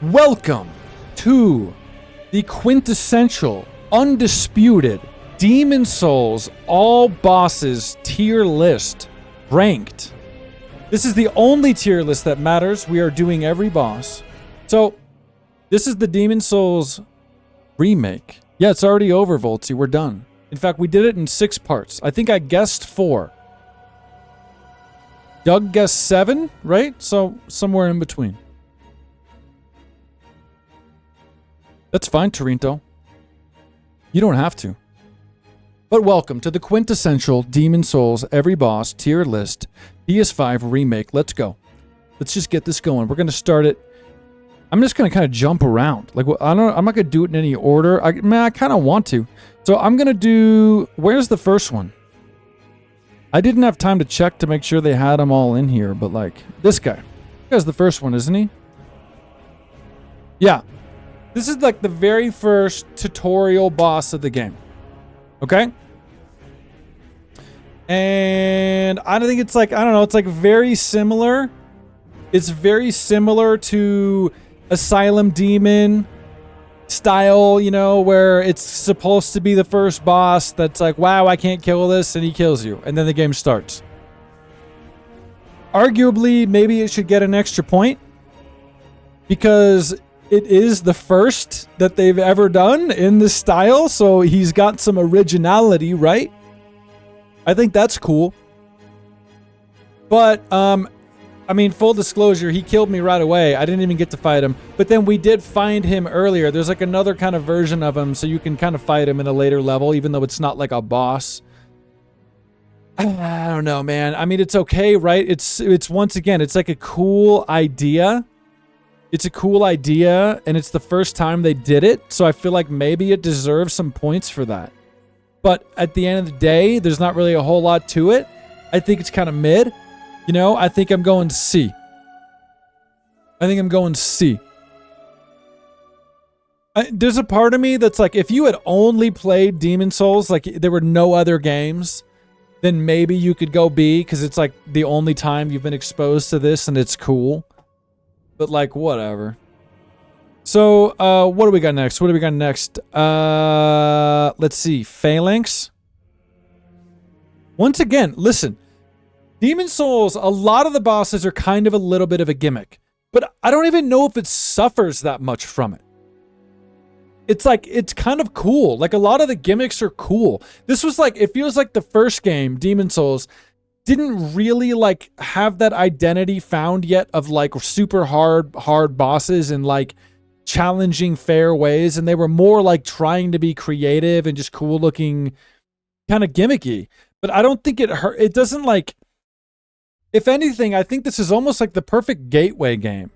Welcome to the quintessential, undisputed Demon Souls all bosses tier list, ranked. This is the only tier list that matters. We are doing every boss. So, this is the Demon Souls remake. Yeah, it's already over, Voltsy. We're done. In fact, we did it in 6 parts. I think I guessed 4. Doug guessed 7, right? So, somewhere in between. That's fine, Torinto. You don't have to. But welcome to the quintessential Demon Souls every boss tier list PS5 remake. Let's go. Let's just get this going. We're going to start it. I'm just going to kind of jump around. Like, I'm not going to do it in any order. I kind of want to. So I'm going to do... Where's the first one? I didn't have time to check to make sure they had them all in here, but like, this guy. This guy's the first one, isn't he? Yeah. This is like the very first tutorial boss of the game. Okay? And I don't think it's like, I don't know, it's like very similar. It's very similar to Asylum Demon style, you know, where it's supposed to be the first boss that's like, wow, I can't kill this, and he kills you. And then the game starts. Arguably, maybe it should get an extra point because it is the first that they've ever done in this style, so he's got some originality, right? I think that's cool. But, I mean, full disclosure, he killed me right away. I didn't even get to fight him. But then we did find him earlier. There's like another kind of version of him, so you can kind of fight him in a later level, even though it's not like a boss. I don't know, man. I mean, it's okay, right? It's once again, it's like a cool idea. It's a cool idea, and it's the first time they did it, so I feel like maybe it deserves some points for that. But at the end of the day, there's not really a whole lot to it. I think it's kind of mid. You know, I think I'm going C. I think I'm going C. There's a part of me that's like, if you had only played Demon Souls, like there were no other games, then maybe you could go B, because it's like the only time you've been exposed to this, and it's cool. But like, whatever. So, what do we got next? Let's see. Phalanx. Once again, listen. Demon Souls, a lot of the bosses are kind of a little bit of a gimmick. But I don't even know if it suffers that much from it. It's like, it's kind of cool. Like, a lot of the gimmicks are cool. This was like, it feels like the first game, Demon Souls, didn't really like have that identity found yet of like super hard bosses and like challenging fair ways, and they were more like trying to be creative and just cool looking, kind of gimmicky. But I don't think it hurt. It doesn't like, if anything, I think this is almost like the perfect gateway game,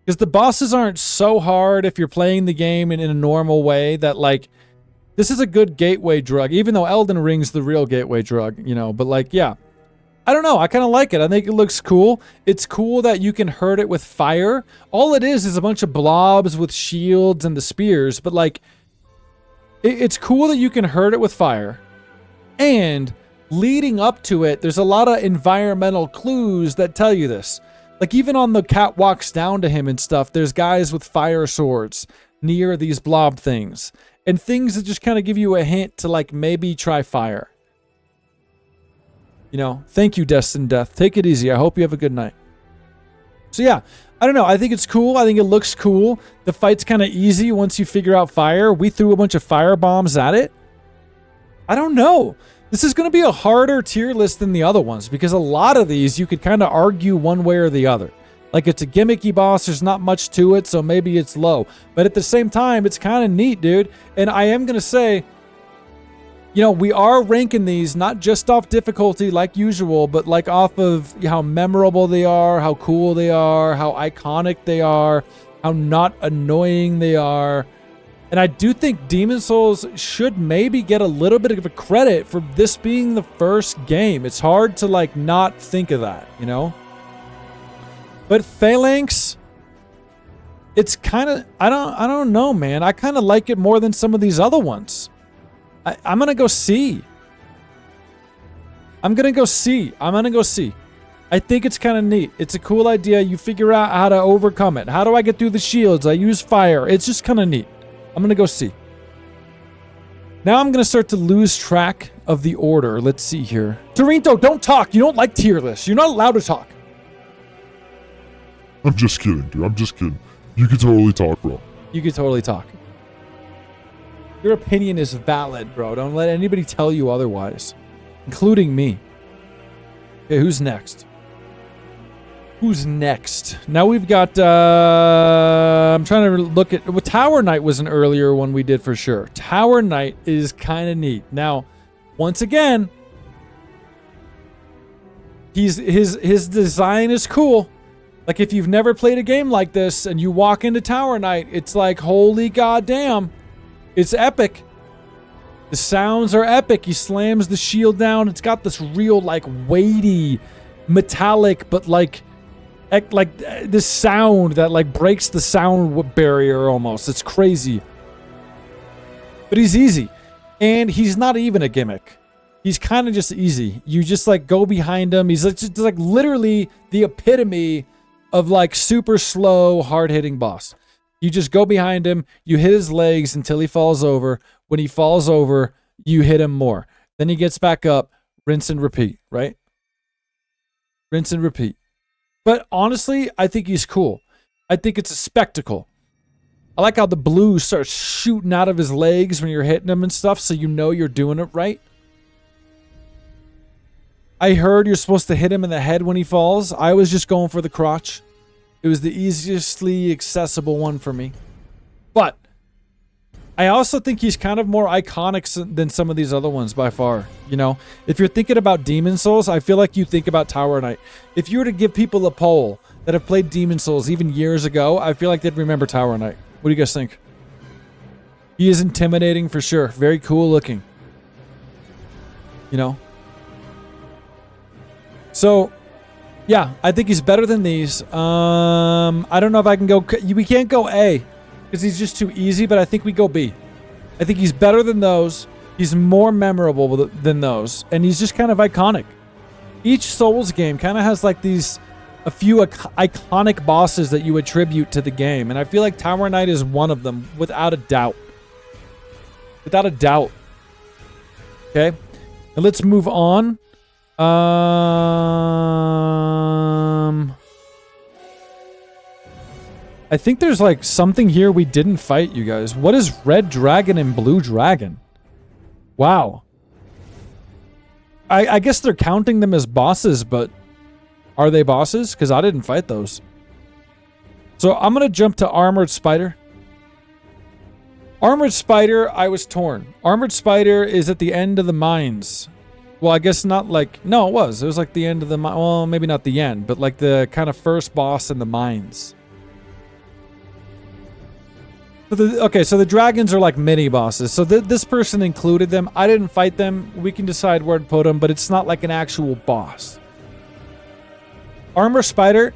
because the bosses aren't so hard if you're playing the game in a normal way, that like this is a good gateway drug, even though Elden Ring's the real gateway drug, you know. But like, yeah, I don't know. I kind of like it. I think it looks cool. It's cool that you can hurt it with fire. All it is a bunch of blobs with shields and the spears. But like, it's cool that you can hurt it with fire. And leading up to it, there's a lot of environmental clues that tell you this. Like even on the catwalks down to him and stuff, there's guys with fire swords near these blob things. And things that just kind of give you a hint to like maybe try fire. You know, thank you, Destined Death. Take it easy. I hope you have a good night. So yeah, I don't know. I think it's cool. I think it looks cool. The fight's kind of easy once you figure out fire. We threw a bunch of fire bombs at it. I don't know. This is going to be a harder tier list than the other ones, because a lot of these you could kind of argue one way or the other. Like, it's a gimmicky boss. There's not much to it, so maybe it's low. But at the same time, it's kind of neat, dude. And I am going to say, you know, we are ranking these not just off difficulty like usual, but like off of how memorable they are, how cool they are, how iconic they are, how not annoying they are. And I do think Demon Souls should maybe get a little bit of a credit for this being the first game. It's hard to like not think of that, you know? But Phalanx, it's kind of, I don't know, man. I kind of like it more than some of these other ones. I'm going to go C. I'm going to go C. I think it's kind of neat. It's a cool idea. You figure out how to overcome it. How do I get through the shields? I use fire. It's just kind of neat. I'm going to go see. Now I'm going to start to lose track of the order. Let's see here. Torinto, don't talk. You don't like tier lists. You're not allowed to talk. I'm just kidding, dude. I'm just kidding. You can totally talk, bro. You can totally talk. Your opinion is valid, bro. Don't let anybody tell you otherwise, including me. Okay, who's next? Who's next? Now we've got, I'm trying to look at, well, Tower Knight was an earlier one we did for sure. Tower Knight is kind of neat. Now, once again, his design is cool. Like, if you've never played a game like this and you walk into Tower Knight, it's like, holy goddamn. It's epic. The sounds are epic. He slams the shield down. It's got this real, like, weighty, metallic, but, like this sound that, like, breaks the sound barrier almost. It's crazy. But he's easy. And he's not even a gimmick. He's kind of just easy. You just, like, go behind him. He's, like, just, like, literally the epitome of, like, super slow, hard-hitting boss. You just go behind him, you hit his legs until he falls over. When he falls over, you hit him more. Then he gets back up, rinse and repeat, right? Rinse and repeat. But honestly, I think he's cool. I think it's a spectacle. I like how the blue starts shooting out of his legs when you're hitting him and stuff, so you know you're doing it right. I heard you're supposed to hit him in the head when he falls. I was just going for the crotch. It was the easiestly accessible one for me. But I also think he's kind of more iconic than some of these other ones by far. You know, if you're thinking about Demon Souls, I feel like you think about Tower Knight. If you were to give people a poll that have played Demon Souls even years ago, I feel like they'd remember Tower Knight. What do you guys think? He is intimidating for sure. Very cool looking. You know? So, yeah, I think he's better than these. I don't know if I can go... We can't go A, because he's just too easy, but I think we go B. I think he's better than those. He's more memorable than those, and he's just kind of iconic. Each Souls game kind of has, like, a few iconic bosses that you attribute to the game, and I feel like Tower Knight is one of them, without a doubt. Without a doubt. Okay? And let's move on. I think there's like something here we didn't fight, you guys. What is Red Dragon and Blue Dragon? Wow. I guess they're counting them as bosses, but are they bosses? Because I didn't fight those. So I'm going to jump to Armored Spider. Armored Spider, I was torn. Armored Spider is at the end of the mines. Well, I guess not like... No, it was. It was like the end of the... Well, maybe not the end, but like the kind of first boss in the mines. Okay, so the dragons are like mini bosses. So this person included them. I didn't fight them. We can decide where to put them, but it's not like an actual boss. Armor Spider.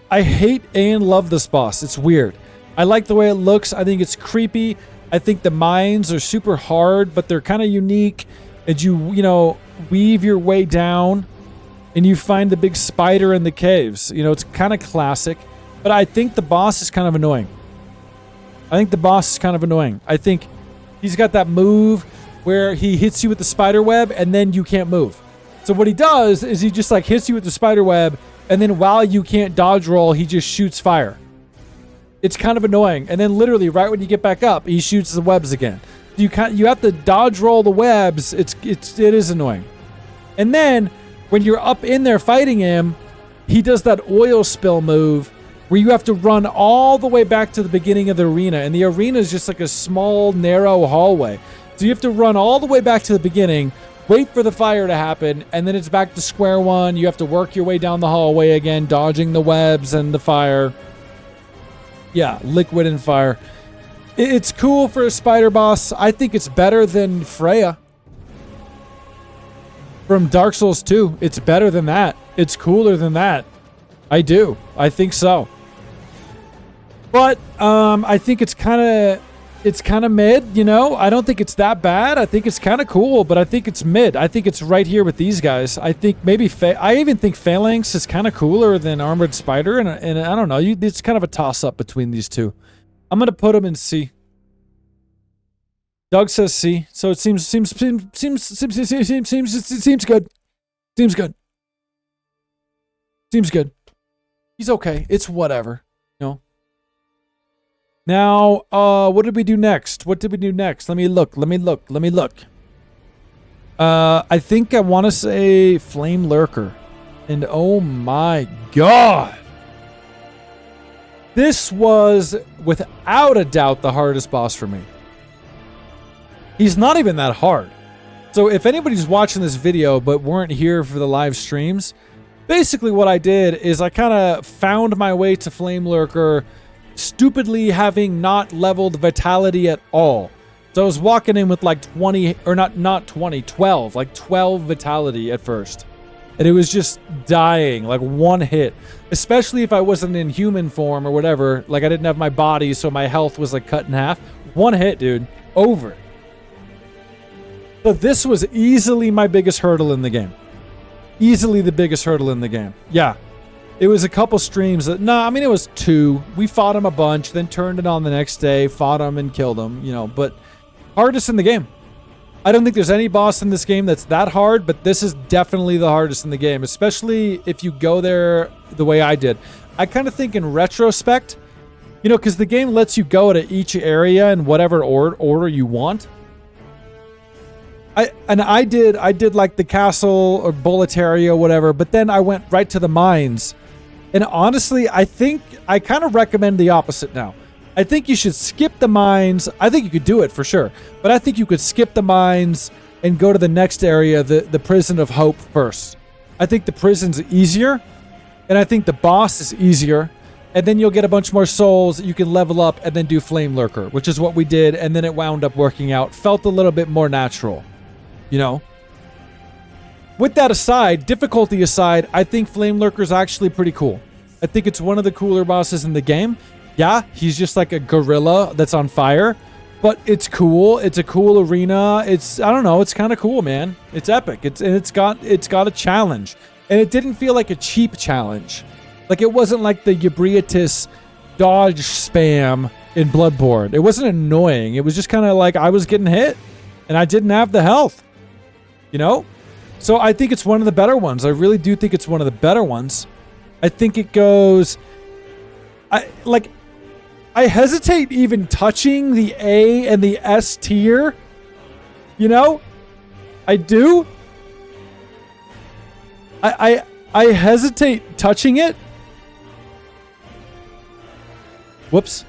I hate and love this boss. It's weird. I like the way it looks. I think it's creepy. I think the mines are super hard, but they're kind of unique. And you know, weave your way down and you find the big spider in the caves. You know, it's kind of classic, but I think the boss is kind of annoying. I think he's got that move where he hits you with the spider web and then you can't move. So what he does is he just like hits you with the spider web, and then while you can't dodge roll, he just shoots fire. It's kind of annoying. And then literally right when you get back up, he shoots the webs again. You have to dodge roll the webs. It is annoying. And then when you're up in there fighting him, he does that oil spill move where you have to run all the way back to the beginning of the arena. And the arena is just like a small, narrow hallway. So you have to run all the way back to the beginning, wait for the fire to happen, and then it's back to square one. You have to work your way down the hallway again, dodging the webs and the fire. Yeah, liquid and fire. It's cool for a spider boss. I think it's better than Freya from Dark Souls 2. It's better than that. It's cooler than that. I do. I think so. But I think it's kind of... it's kind of mid, you know? I don't think it's that bad. I think it's kind of cool, but I think it's mid. I think it's right here with these guys. I think maybe I even think Phalanx is kind of cooler than Armored Spider, and I don't know. It's kind of a toss-up between these two. I'm going to put them in C. Doug says C, so it seems good. Seems good. Seems good. He's okay. It's whatever. You know. Now, what did we do next? Let me look. I think I want to say Flame Lurker. And oh my god. This was, without a doubt, the hardest boss for me. He's not even that hard. So if anybody's watching this video but weren't here for the live streams, basically what I did is I kind of found my way to Flame Lurker, stupidly having not leveled Vitality at all. So I was walking in with like 20, or not 20, 12, like 12 Vitality at first. And it was just dying, like one hit. Especially if I wasn't in human form or whatever, like I didn't have my body, so my health was like cut in half. One hit, dude. Over. But this was easily my biggest hurdle in the game. Easily the biggest hurdle in the game. Yeah. It was a couple streams that, it was 2. We fought him a bunch, then turned it on the next day, fought him and killed him, you know, but hardest in the game. I don't think there's any boss in this game that's that hard, but this is definitely the hardest in the game, especially if you go there the way I did. I kind of think in retrospect, you know, because the game lets you go to each area in whatever order you want. I did like the castle or Boletaria or whatever, but then I went right to the mines. And honestly, I think I kind of recommend the opposite now. I think you should skip the mines. I think you could do it for sure, but I think you could skip the mines and go to the next area, the Prison of Hope first. I think the prison's easier, and I think the boss is easier, and then you'll get a bunch more souls. You can level up and then do Flame Lurker, which is what we did, and then it wound up working out. Felt a little bit more natural, you know? With that aside, difficulty aside, I think Flame Lurker is actually pretty cool. I think it's one of the cooler bosses in the game. Yeah, he's just like a gorilla that's on fire, but it's cool. It's a cool arena. I don't know, it's kind of cool, man. It's epic. It's got a challenge, and it didn't feel like a cheap challenge. Like it wasn't like the Eubreatus dodge spam in Bloodborne. It wasn't annoying. It was just kind of like I was getting hit, and I didn't have the health, you know? So I think it's one of the better ones. I really do think it's one of the better ones. I think it goes... I hesitate even touching the A and the S tier. You know? I do. I hesitate touching it. Whoops.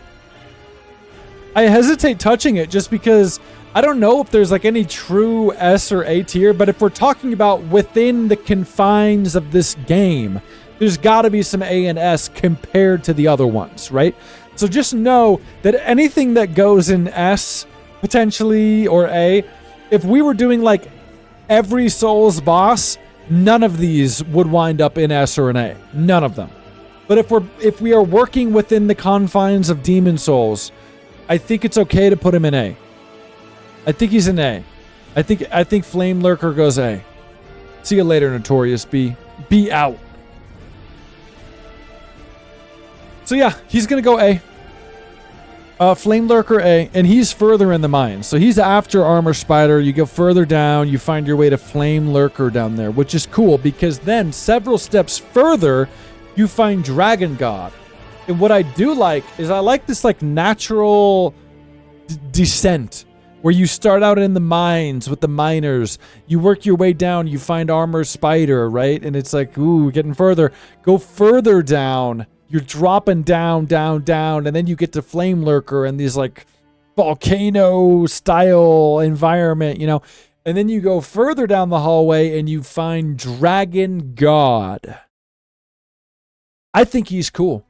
I hesitate touching it just because I don't know if there's like any true S or A tier, but if we're talking about within the confines of this game, there's got to be some A and S compared to the other ones, right? So just know that anything that goes in S, potentially, or A, if we were doing like every Souls boss, none of these would wind up in S or an A. None of them. But if we are working within the confines of Demon Souls, I think it's okay to put him in A. I think he's an A. I think Flame Lurker goes A. See you later, Notorious B. Be out. So yeah, he's gonna go A. Flame Lurker A, and he's further in the mines. So he's after Armor Spider. You go further down, you find your way to Flame Lurker down there, which is cool because then several steps further, you find Dragon God. And what I do like is I like this like natural descent where you start out in the mines with the miners, you work your way down, you find Armor Spider, right? And it's like, ooh, getting further. Go further down. You're dropping down, down, down, and then you get to Flame Lurker and these like volcano style environment, you know. And then you go further down the hallway and you find Dragon God. I think he's cool.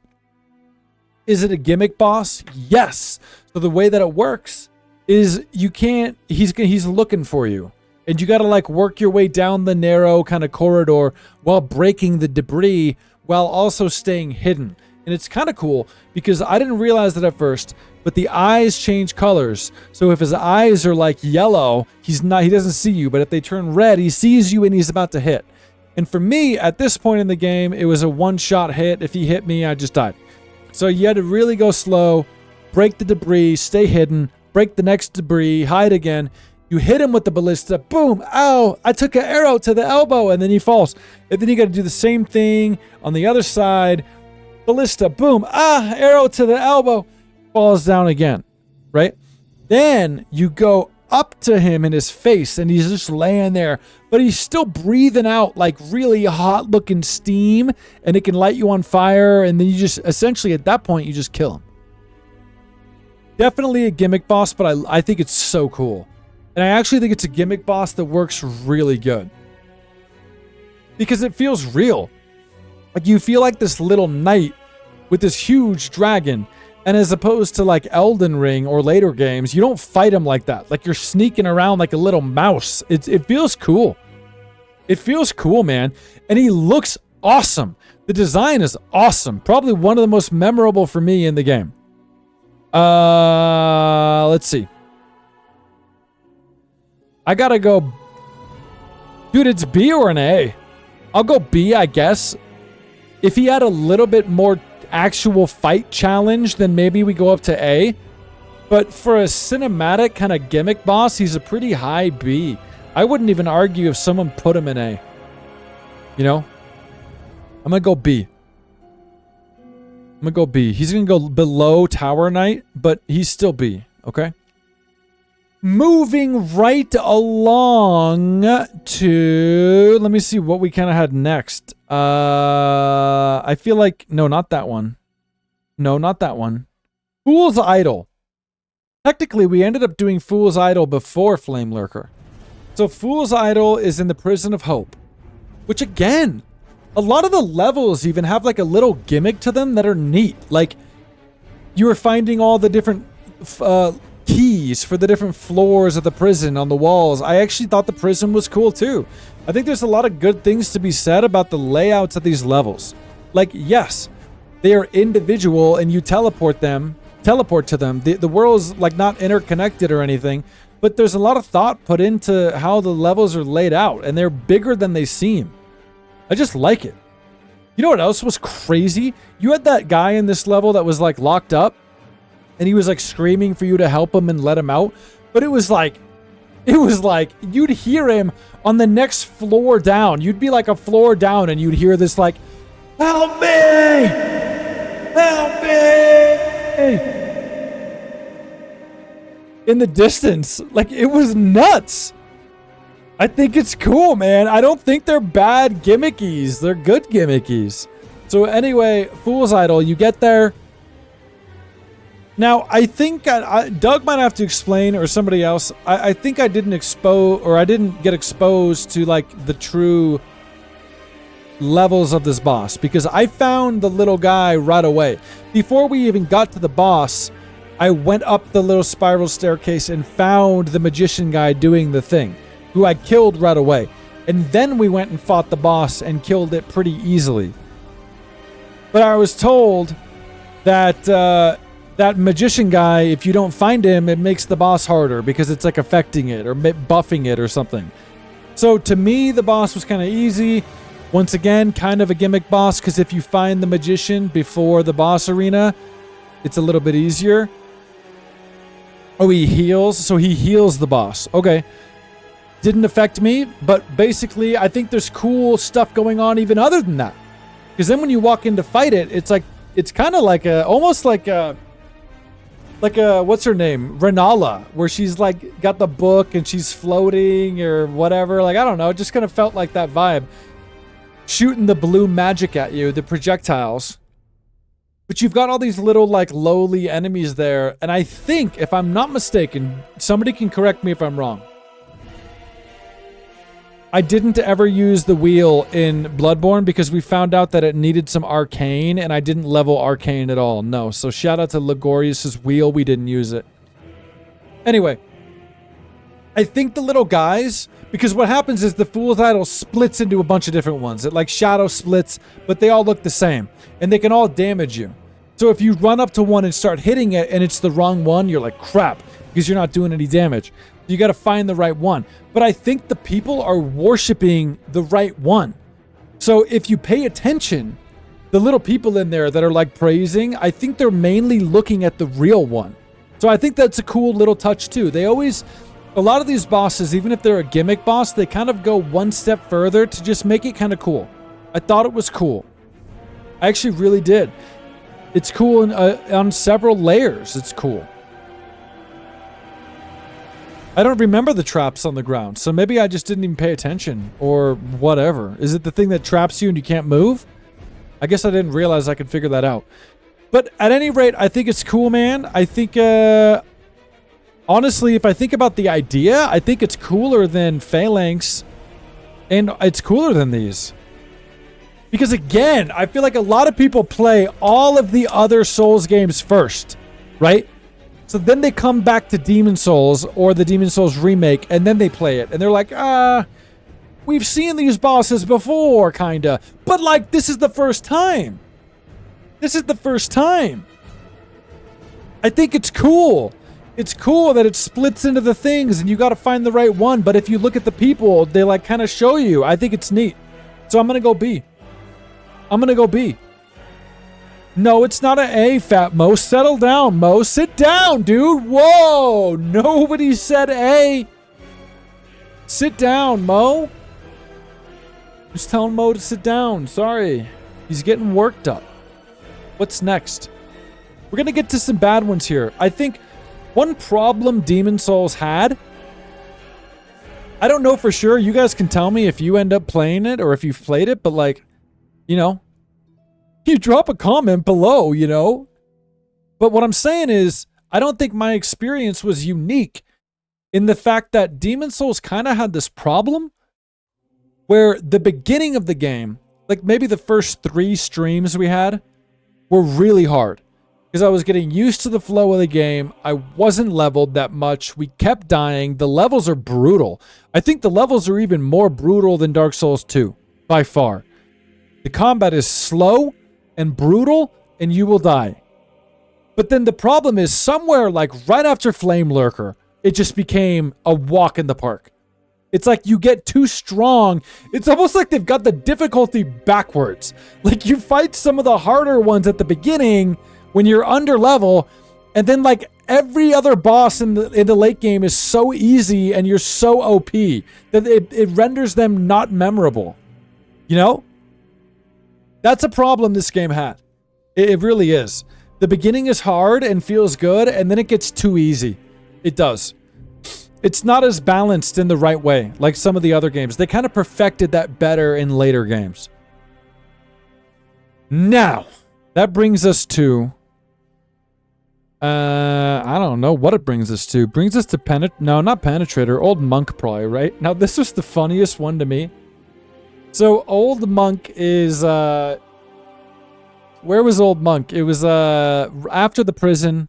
Is it a gimmick boss? Yes. So the way that it works is you can't, he's looking for you. And you got to like work your way down the narrow kind of corridor while breaking the debris while also staying hidden. And it's kind of cool because I didn't realize that at first, but the eyes change colors. So if his eyes are like yellow, he doesn't see you, but if they turn red, he sees you and he's about to hit. And for me, at this point in the game, it was a one-shot hit. If he hit me, I just died. So you had to really go slow, break the debris, stay hidden, break the next debris, hide again. You hit him with the ballista, boom, ow, I took an arrow to the elbow, and then he falls. And then you got to do the same thing on the other side. Ballista, boom, arrow to the elbow, falls down again, right? Then you go up to him in his face, and he's just laying there, but he's still breathing out like really hot looking steam, and it can light you on fire, and then you just, essentially at that point, you just kill him. Definitely a gimmick boss, but I think it's so cool. And I actually think it's a gimmick boss that works really good. Because it feels real. Like you feel like this little knight with this huge dragon. And as opposed to like Elden Ring or later games, you don't fight him like that. Like you're sneaking around like a little mouse. It feels cool. It feels cool, man. And he looks awesome. The design is awesome. Probably one of the most memorable for me in the game. Let's see. I gotta go. Dude, it's B or an A? I'll go B, I guess. If he had a little bit more actual fight challenge, then maybe we go up to A. But for a cinematic kind of gimmick boss, he's a pretty high B. I wouldn't even argue if someone put him in A. You know? I'm gonna go B. I'm gonna go B. He's gonna go below Tower Knight, but he's still B, okay? Moving right along to... Let me see what we kind of had next. I feel like... No, not that one. No, not that one. Fool's Idol. Technically, we ended up doing Fool's Idol before Flame Lurker. So Fool's Idol is in the Prison of Hope. Which, again, a lot of the levels even have like a little gimmick to them that are neat. Like, you were finding all the different... keys for the different floors of the prison on the walls. I actually thought the prison was cool too. I think there's a lot of good things to be said about the layouts of these levels. Like, yes, they are individual and you teleport to them. The world's like not interconnected or anything, but there's a lot of thought put into how the levels are laid out and they're bigger than they seem. I just like it. You know what else was crazy? You had that guy in this level that was like locked up. And he was like screaming for you to help him and let him out. But it was like you'd hear him on the next floor down. You'd be like a floor down and you'd hear this like, help me! Help me! In the distance. Like it was nuts. I think it's cool, man. I don't think they're bad gimmickies. They're good gimmickies. So anyway, Fool's Idol, you get there. Now, I think Doug might have to explain, or somebody else. I think I didn't get exposed to like the true levels of this boss because I found the little guy right away. Before we even got to the boss, I went up the little spiral staircase and found the magician guy doing the thing, who I killed right away. And then we went and fought the boss and killed it pretty easily. But I was told that that magician guy, if you don't find him, it makes the boss harder because it's like affecting it or buffing it or something. So to me, the boss was kind of easy. Once again, kind of a gimmick boss because if you find the magician before the boss arena, it's a little bit easier. Oh, he heals. So he heals the boss. Okay. Didn't affect me, but basically I think there's cool stuff going on even other than that. Because then when you walk in to fight it, it's kind of like almost like a what's her name? Renala, where she's like got the book and she's floating or whatever. Like, I don't know. It just kind of felt like that vibe. Shooting the blue magic at you, the projectiles. But you've got all these little like lowly enemies there. And I think, if I'm not mistaken, somebody can correct me if I'm wrong. I didn't ever use the wheel in Bloodborne because we found out that it needed some arcane and I didn't level arcane at all. No. So shout out to Ligorius' wheel. We didn't use it. Anyway, I think the little guys, Because what happens is the Fool's Idol splits into a bunch of different ones. It like shadow splits, but they all look the same. And they can all damage you. So if you run up to one and start hitting it and it's the wrong one, you're like, crap, because you're not doing any damage. You got to find the right one. But I think the people are worshiping the right one. So if you pay attention, the little people in there that are like praising, I think they're mainly looking at the real one. So I think that's a cool little touch too. They always, a lot of these bosses, even if they're a gimmick boss, they kind of go one step further to just make it kind of cool. I thought it was cool. I actually really did. It's cool on several layers. It's cool. I don't remember the traps on the ground, so maybe I just didn't even pay attention or whatever. Is it the thing that traps you and you can't move? I guess I didn't realize I could figure that out. But at any rate, I think it's cool, man. I think, honestly, if I think about the idea, I think it's cooler than Phalanx, and it's cooler than these. Because again, I feel like a lot of people play all of the other Souls games first, right? So then they come back to Demon Souls or the Demon Souls remake, and then they play it. And they're like, we've seen these bosses before, kinda. But like, this is the first time. This is the first time. I think it's cool. It's cool that it splits into the things and you got to find the right one. But if you look at the people, they like kind of show you. I think it's neat. So I'm going to go B. I'm going to go B. No, it's not an A, Fat Mo. Settle down, Mo. Sit down, dude. Whoa. Nobody said A. Sit down, Mo. Just telling Mo to sit down. Sorry. He's getting worked up. What's next? We're going to get to some bad ones here. I think one problem Demon Souls had, I don't know for sure. You guys can tell me if you end up playing it or if you've played it, but like, you know, you drop a comment below, you know. But what I'm saying is, I don't think my experience was unique in the fact that Demon Souls kind of had this problem where the beginning of the game, like maybe the first 3 streams we had, were really hard because I was getting used to the flow of the game. I wasn't leveled that much. We kept dying. The levels are brutal. I think the levels are even more brutal than Dark Souls 2 by far. The combat is slow and brutal and you will die. But then the problem is somewhere like right after Flame Lurker, it just became a walk in the park. It's like you get too strong. It's almost like they've got the difficulty backwards. Like you fight some of the harder ones at the beginning when you're under level, and then like every other boss in the late game is so easy and you're so OP that it renders them not memorable. You know? That's a problem this game had. It really is. The beginning is hard and feels good, and then it gets too easy. It does. It's not as balanced in the right way, like some of the other games. They kind of perfected that better in later games. Now, that brings us to... I don't know what it brings us to. Brings us to No, not Penetrator. Old Monk probably, right? Now, this was the funniest one to me. So, Old Monk is... Where was Old Monk? It was after the prison...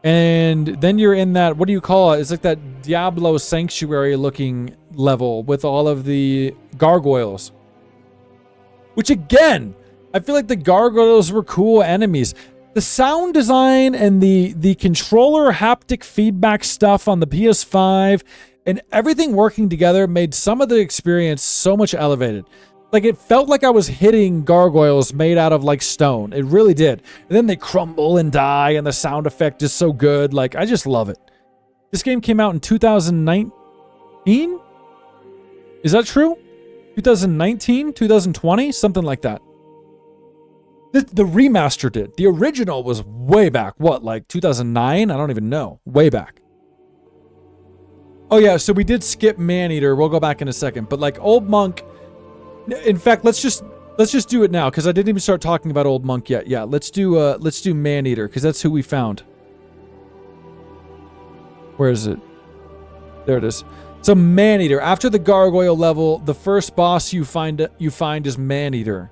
And then you're in that, what do you call it? It's like that Diablo Sanctuary looking level with all of the gargoyles. Which again, I feel like the gargoyles were cool enemies. The sound design and the controller haptic feedback stuff on the PS5 and everything working together made some of the experience so much elevated. Like, it felt like I was hitting gargoyles made out of, like, stone. It really did. And then they crumble and die, and the sound effect is so good. Like, I just love it. This game came out in 2019? Is that true? 2019? 2020? Something like that. The remaster did. The original was way back. What, like 2009? I don't even know. Way back. Oh, yeah, so we did skip Maneater. We'll go back in a second. But, like, Old Monk... In fact, let's just do it now because I didn't even start talking about Old Monk yet. Yeah, let's do Maneater because that's who we found. Where is it? There it is. So Maneater. After the gargoyle level, the first boss you find is Maneater.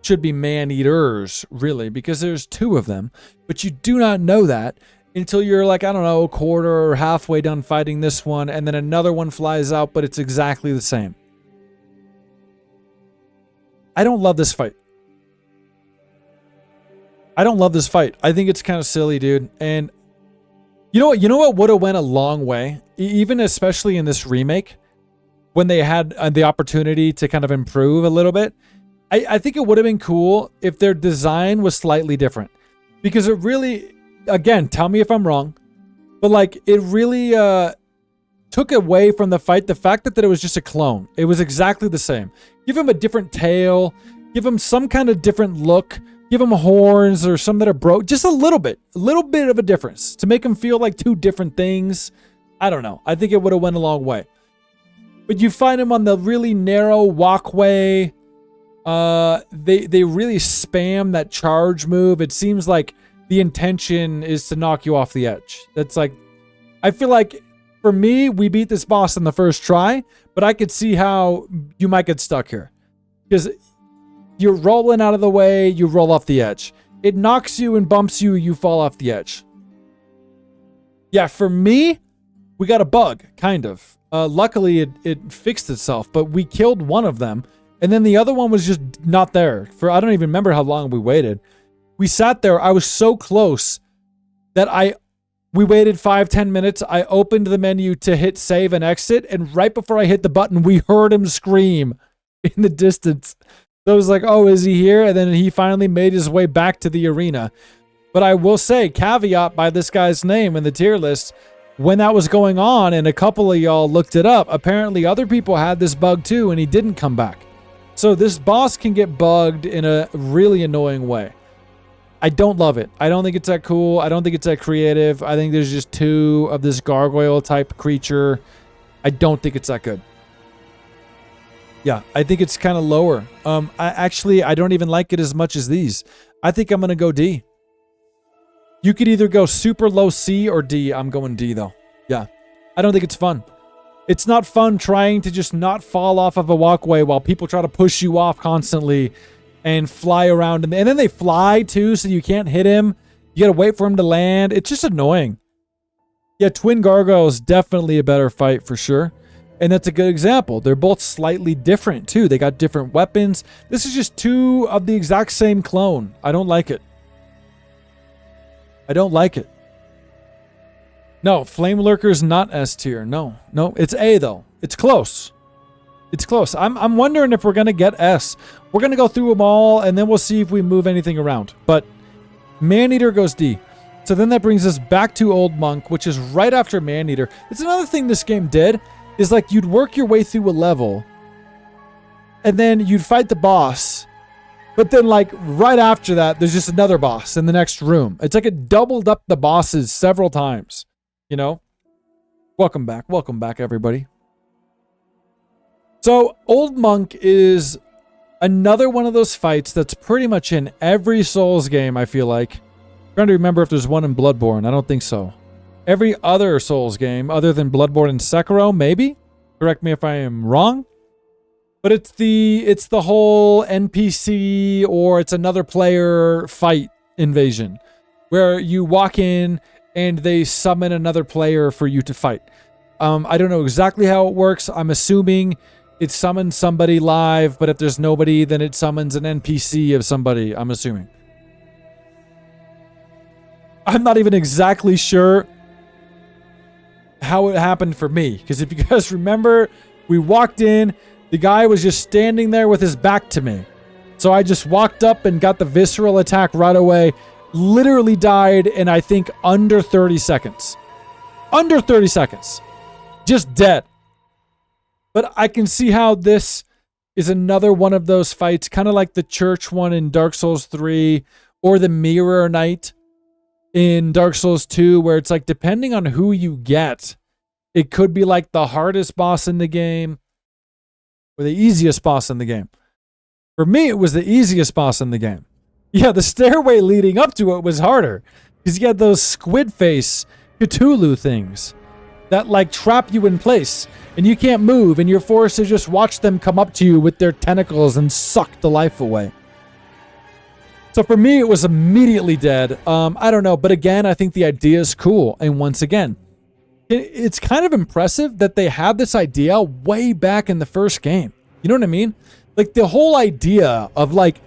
Should be Maneaters, really, because there's 2 of them, but you do not know that until you're like, I don't know, a quarter or halfway done fighting this one, and then another one flies out, but it's exactly the same. I don't love this fight. I don't love this fight. I think it's kind of silly, dude. And you know what? You know what would have went a long way, even especially in this remake, when they had the opportunity to kind of improve a little bit. I think it would have been cool if their design was slightly different, because it really, again, tell me if I'm wrong, but like it really took away from the fight the fact that it was just a clone. It was exactly the same. Give him a different tail, give him some kind of different look, give him horns or some that are broke, just a little bit of a difference to make him feel like two different things. I don't know. I think it would have went a long way. But you find him on the really narrow walkway. They really spam that charge move. It seems like the intention is to knock you off the edge. That's like, I feel like for me, we beat this boss in the first try, but I could see how you might get stuck here. Because you're rolling out of the way, you roll off the edge. It knocks you and bumps you, you fall off the edge. Yeah, for me, we got a bug, kind of. Luckily, it fixed itself, but we killed one of them, and then the other one was just not there. I don't even remember how long we waited. We sat there, I was so close that we waited 5-10 minutes. I opened the menu to hit save and exit, and right before I hit the button, we heard him scream in the distance. So I was like, oh, is he here? And then he finally made his way back to the arena. But I will say, caveat by this guy's name in the tier list, when that was going on and a couple of y'all looked it up, apparently other people had this bug too, and he didn't come back. So this boss can get bugged in a really annoying way. I don't love it. I don't think it's that cool. I don't think it's that creative. I think there's just two of this gargoyle type creature. I don't think it's that good. Yeah, I think it's kind of lower. I don't even like it as much as these. I think I'm going to go D. You could either go super low C or D. I'm going D though. Yeah, I don't think it's fun. It's not fun trying to just not fall off of a walkway while people try to push you off constantly and fly around. And then they fly too, so you can't hit him. You got to wait for him to land. It's just annoying. Yeah, Twin Gargoyles, definitely a better fight for sure. And that's a good example. They're both slightly different too. They got different weapons. This is just two of the exact same clone. I don't like it. I don't like it. No, Flame Lurker's not S tier. No, it's A though. It's close. It's close. I'm wondering if we're going to get S. We're going to go through them all, and then we'll see if we move anything around. But Maneater goes D. So then that brings us back to Old Monk, which is right after Maneater. It's another thing this game did, is like you'd work your way through a level, and then you'd fight the boss, but then like right after that, there's just another boss in the next room. It's like it doubled up the bosses several times, you know? Welcome back, everybody. So Old Monk is another one of those fights that's pretty much in every Souls game, I feel like. I'm trying to remember if there's one in Bloodborne. I don't think so. Every other Souls game, other than Bloodborne and Sekiro, maybe? Correct me if I am wrong. But it's the whole NPC or it's another player fight invasion, where you walk in and they summon another player for you to fight. I don't know exactly how it works. I'm assuming it summons somebody live, but if there's nobody, then it summons an NPC of somebody, I'm assuming. I'm not even exactly sure how it happened for me, because if you guys remember, we walked in, the guy was just standing there with his back to me. So I just walked up and got the visceral attack right away, literally died in, I think, under 30 seconds. Under 30 seconds. Just dead. But I can see how this is another one of those fights, kind of like the church one in Dark Souls 3 or the Mirror Knight in Dark Souls 2, where it's like, depending on who you get, it could be like the hardest boss in the game or the easiest boss in the game. For me, it was the easiest boss in the game. Yeah, the stairway leading up to it was harder because you got those squid face Cthulhu things that like trap you in place and you can't move and you're forced to just watch them come up to you with their tentacles and suck the life away. So for me, it was immediately dead. I don't know. But again, I think the idea is cool. And once again, it's kind of impressive that they had this idea way back in the first game. You know what I mean? Like the whole idea of like,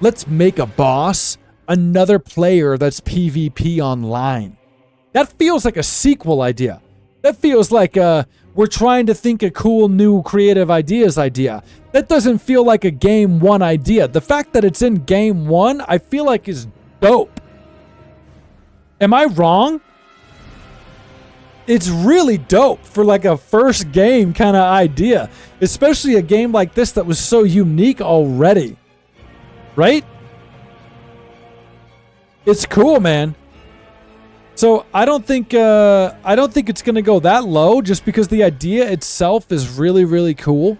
let's make a boss another player that's PvP online. That feels like a sequel idea. That feels like we're trying to think a cool new creative ideas idea. That doesn't feel like a game one idea. The fact that it's in game one, I feel like is dope. Am I wrong? It's really dope for like a first game kind of idea, especially a game like this that was so unique already. Right? It's cool, man. So I don't think it's gonna go that low just because the idea itself is really, really cool.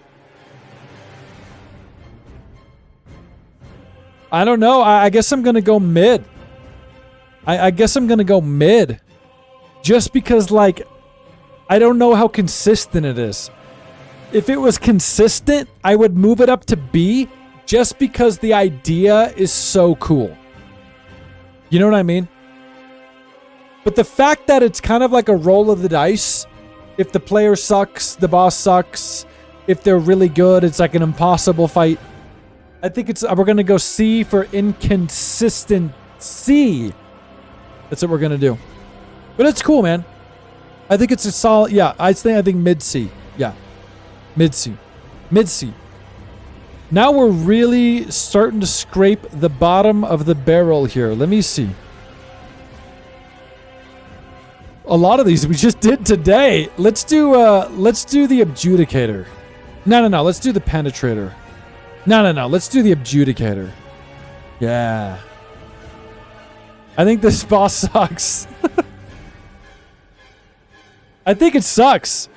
I don't know. I guess I'm gonna go mid. I guess I'm gonna go mid. Just because, like, I don't know how consistent it is. If it was consistent, I would move it up to B just because the idea is so cool. You know what I mean? But the fact that it's kind of like a roll of the dice, if the player sucks, the boss sucks. If they're really good, it's like an impossible fight. I think we're going to go C for inconsistency. That's what we're going to do. But it's cool, man. I think it's a solid, yeah, I think mid-C. Yeah, mid-C. Mid-C. Now we're really starting to scrape the bottom of the barrel here. Let me see. A lot of these we just did today. Let's do the adjudicator. No. Let's do the penetrator. No. Let's do the adjudicator. Yeah. I think this boss sucks. I think it sucks.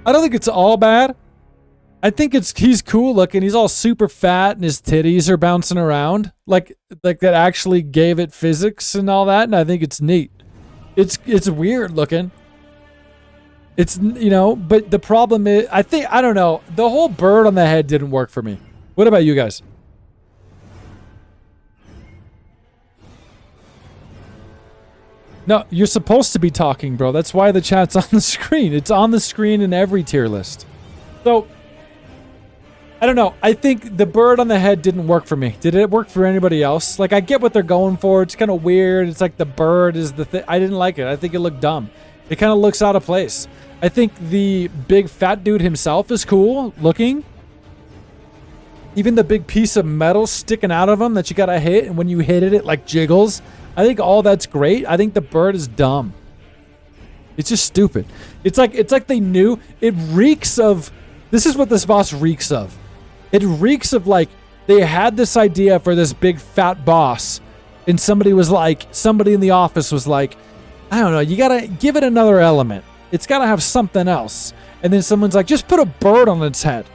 I don't think it's all bad. I think he's cool looking. He's all super fat and his titties are bouncing around. Like that actually gave it physics and all that, and I think it's neat. It's weird looking. It's, you know, but the problem is, I don't know. The whole bird on the head didn't work for me. What about you guys? No, you're supposed to be talking, bro. That's why the chat's on the screen. It's on the screen in every tier list. So, I don't know. I think the bird on the head didn't work for me. Did it work for anybody else? Like, I get what they're going for. It's kind of weird. It's like the bird is the thing. I didn't like it. I think it looked dumb. It kind of looks out of place. I think the big fat dude himself is cool looking. Even the big piece of metal sticking out of him that you gotta hit, and when you hit it, it like jiggles. I think all that's great. I think the bird is dumb. It's just stupid. It's like they knew. It reeks of... This is what this boss reeks of. It reeks of like they had this idea for this big fat boss, and somebody in the office was like, I don't know, you gotta give it another element. It's gotta have something else. And then someone's like, just put a bird on its head.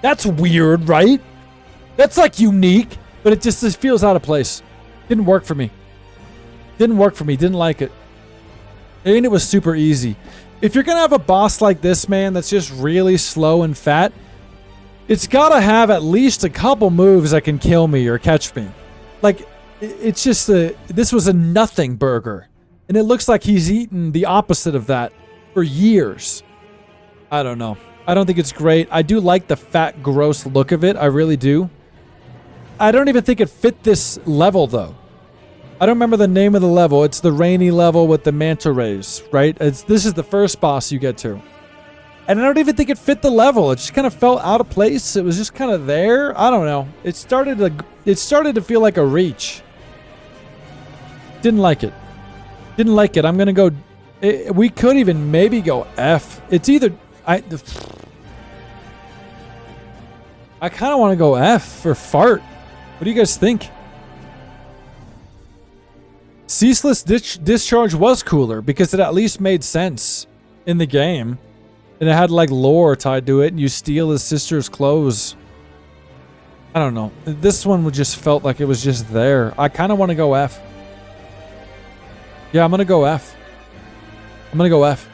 That's weird, right? That's like unique, but it just feels out of place. Didn't work for me. Didn't like it. And it was super easy. If you're gonna have a boss like this, man, that's just really slow and fat, it's gotta have at least a couple moves that can kill me or catch me. Like, it's just this was a nothing burger. And it looks like he's eaten the opposite of that for years. I don't know. I don't think it's great. I do like the fat, gross look of it. I really do. I don't even think it fit this level, though. I don't remember the name of the level. It's the rainy level with the manta rays, right? This is the first boss you get to. And I don't even think it fit the level. It just kind of felt out of place. It was just kind of there. I don't know. It started to feel like a reach. Didn't like it. Didn't like it. I'm going to go... we could even maybe go F. It's either... I kind of want to go F for fart. What do you guys think? Ceaseless Discharge was cooler because it at least made sense in the game. And it had like lore tied to it, and you steal his sister's clothes. I don't know. This one just felt like it was just there. I kind of want to go F. Yeah, I'm going to go F. I'm going to go F.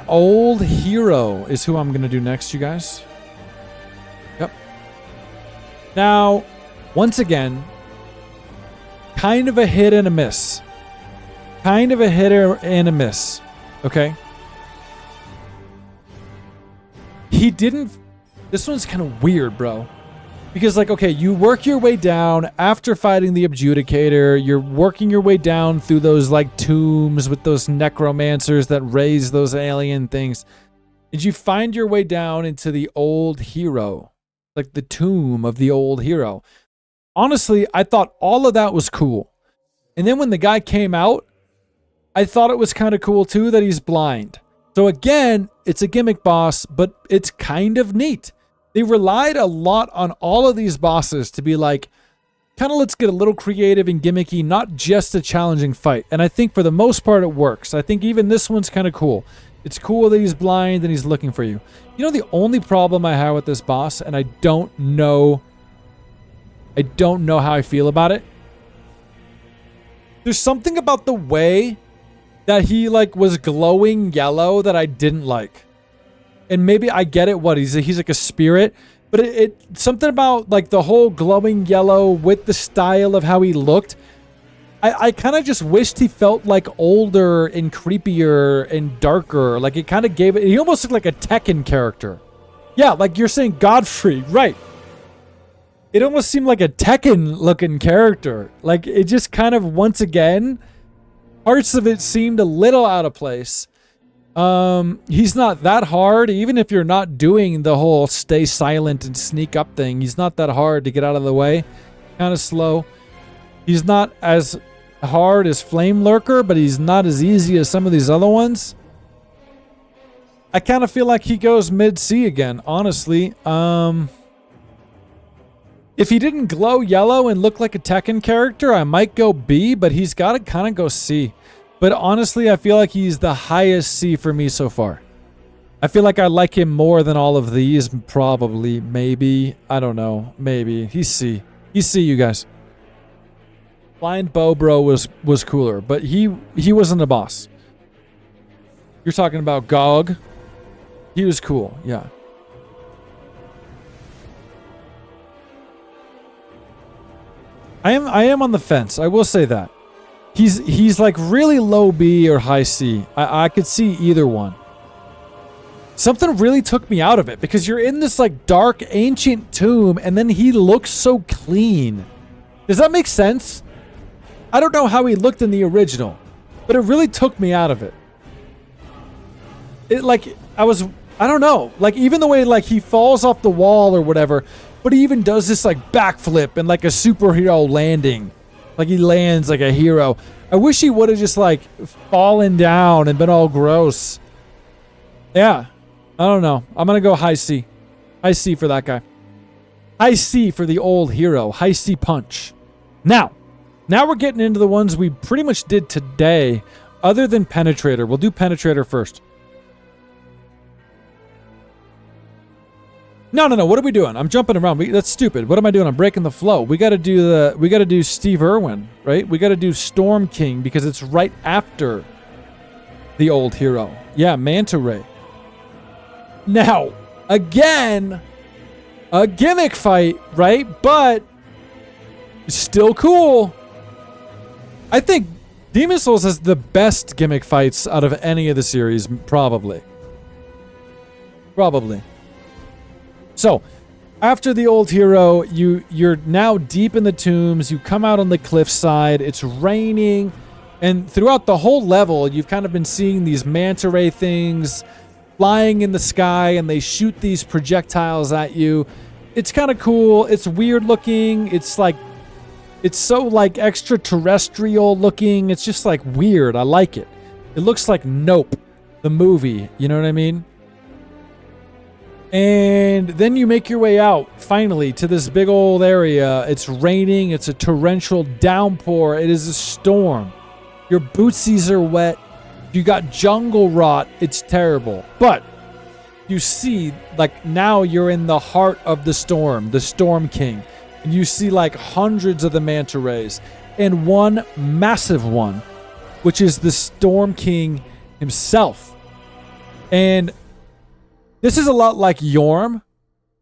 Old Hero is who I'm going to do next, you guys. Yep. Now, once again, kind of a hit and a miss. Kind of a hit and a miss. Okay? He didn't... This one's kind of weird, bro. Because, like, okay, you work your way down after fighting the Adjudicator. You're working your way down through those, like, tombs with those necromancers that raise those alien things. And you find your way down into the Old Hero. Like, the tomb of the Old Hero. Honestly, I thought all of that was cool. And then when the guy came out, I thought it was kind of cool, too, that he's blind. So, again, it's a gimmick boss, but it's kind of neat. They relied a lot on all of these bosses to be like, kind of let's get a little creative and gimmicky, not just a challenging fight. And I think for the most part it works. I think even this one's kind of cool. It's cool that he's blind and he's looking for you. You know the only problem I have with this boss, and I don't know how I feel about it. There's something about the way that he like was glowing yellow that I didn't like. And maybe I get it, what, he's like a spirit, but it something about like the whole glowing yellow with the style of how he looked. I kind of just wished he felt like older and creepier and darker. Like it kind of gave it, he almost looked like a Tekken character. Yeah, like you're saying Godfrey, right. It almost seemed like a Tekken looking character. Like it just kind of, once again, parts of it seemed a little out of place. He's not that hard, even if you're not doing the whole stay silent and sneak up thing. He's not that hard to get out of the way. Kind of slow. He's not as hard as Flame Lurker, but he's not as easy as some of these other ones. I kind of feel like he goes mid-C again, honestly. If he didn't glow yellow and look like a Tekken character, I might go B, but he's got to kind of go C. But honestly, I feel like he's the highest C for me so far. I feel like I like him more than all of these, probably, maybe. I don't know, maybe. He's C. He's C, you guys. Blind Bow Bro was cooler, but he wasn't a boss. You're talking about Gog. He was cool, yeah. I am on the fence, I will say that. He's like really low B or high C. I could see either one. Something really took me out of it because you're in this like dark ancient tomb and then he looks so clean. Does that make sense? I don't know how he looked in the original, but it really took me out of it. It like I don't know, like even the way like he falls off the wall or whatever, but he even does this like backflip and like a superhero landing. Like he lands like a hero. I wish he would have just like fallen down and been all gross. Yeah. I don't know. I'm going to go high C. High C for that guy. High C for the Old Hero. High C punch. Now we're getting into the ones we pretty much did today other than Penetrator. We'll do Penetrator first. No. What are we doing? I'm jumping around. That's stupid. What am I doing? I'm breaking the flow. We got to do Steve Irwin, right? We got to do Storm King because it's right after the Old Hero. Yeah, Manta Ray. Now, again, a gimmick fight, right? But it's still cool. I think Demon Souls has the best gimmick fights out of any of the series, probably. So, after the Old Hero, you're now deep in the tombs. You come out on the cliffside. It's raining. And throughout the whole level, you've kind of been seeing these manta ray things flying in the sky, and they shoot these projectiles at you. It's kind of cool. It's weird looking. It's so like extraterrestrial looking. It's just like weird. I like it. It looks like Nope, the movie. You know what I mean? And then you make your way out, finally, to this big old area. It's raining. It's a torrential downpour. It is a storm. Your bootsies are wet. You got jungle rot. It's terrible. But you see, like, now you're in the heart of the Storm King. And you see, like, hundreds of the manta rays. And one massive one, which is the Storm King himself. And this is a lot like Yorm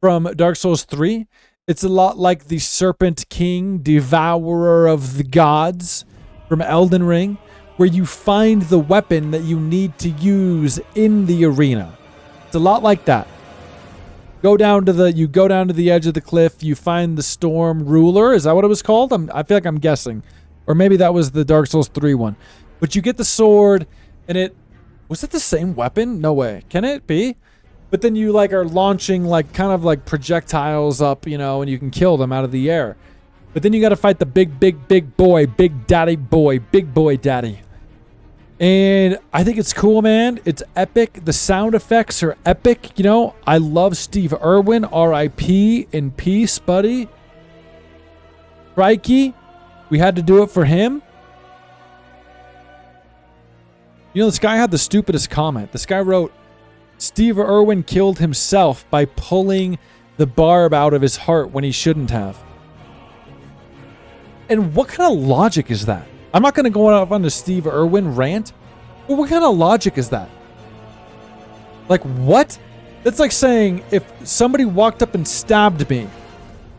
from Dark Souls 3. It's a lot like the Serpent King, Devourer of the Gods from Elden Ring, where you find the weapon that you need to use in the arena. It's a lot like that. You go down to the edge of the cliff, you find the Storm Ruler. Is that what it was called? I feel like I'm guessing. Or maybe that was the Dark Souls 3 one. But you get the sword, and was it the same weapon? No way. Can it be? But then you like are launching like kind of like projectiles up, you know, and you can kill them out of the air. But then you got to fight the big boy, big boy daddy. And I think it's cool, man. It's epic. The sound effects are epic. You know, I love Steve Irwin, R.I.P. in peace, buddy. Crikey. We had to do it for him. You know, this guy had the stupidest comment. This guy wrote, Steve Irwin killed himself by pulling the barb out of his heart when he shouldn't have. And what kind of logic is that? I'm not going to go off on the Steve Irwin rant, but what kind of logic is that? Like, what? That's like saying if somebody walked up and stabbed me,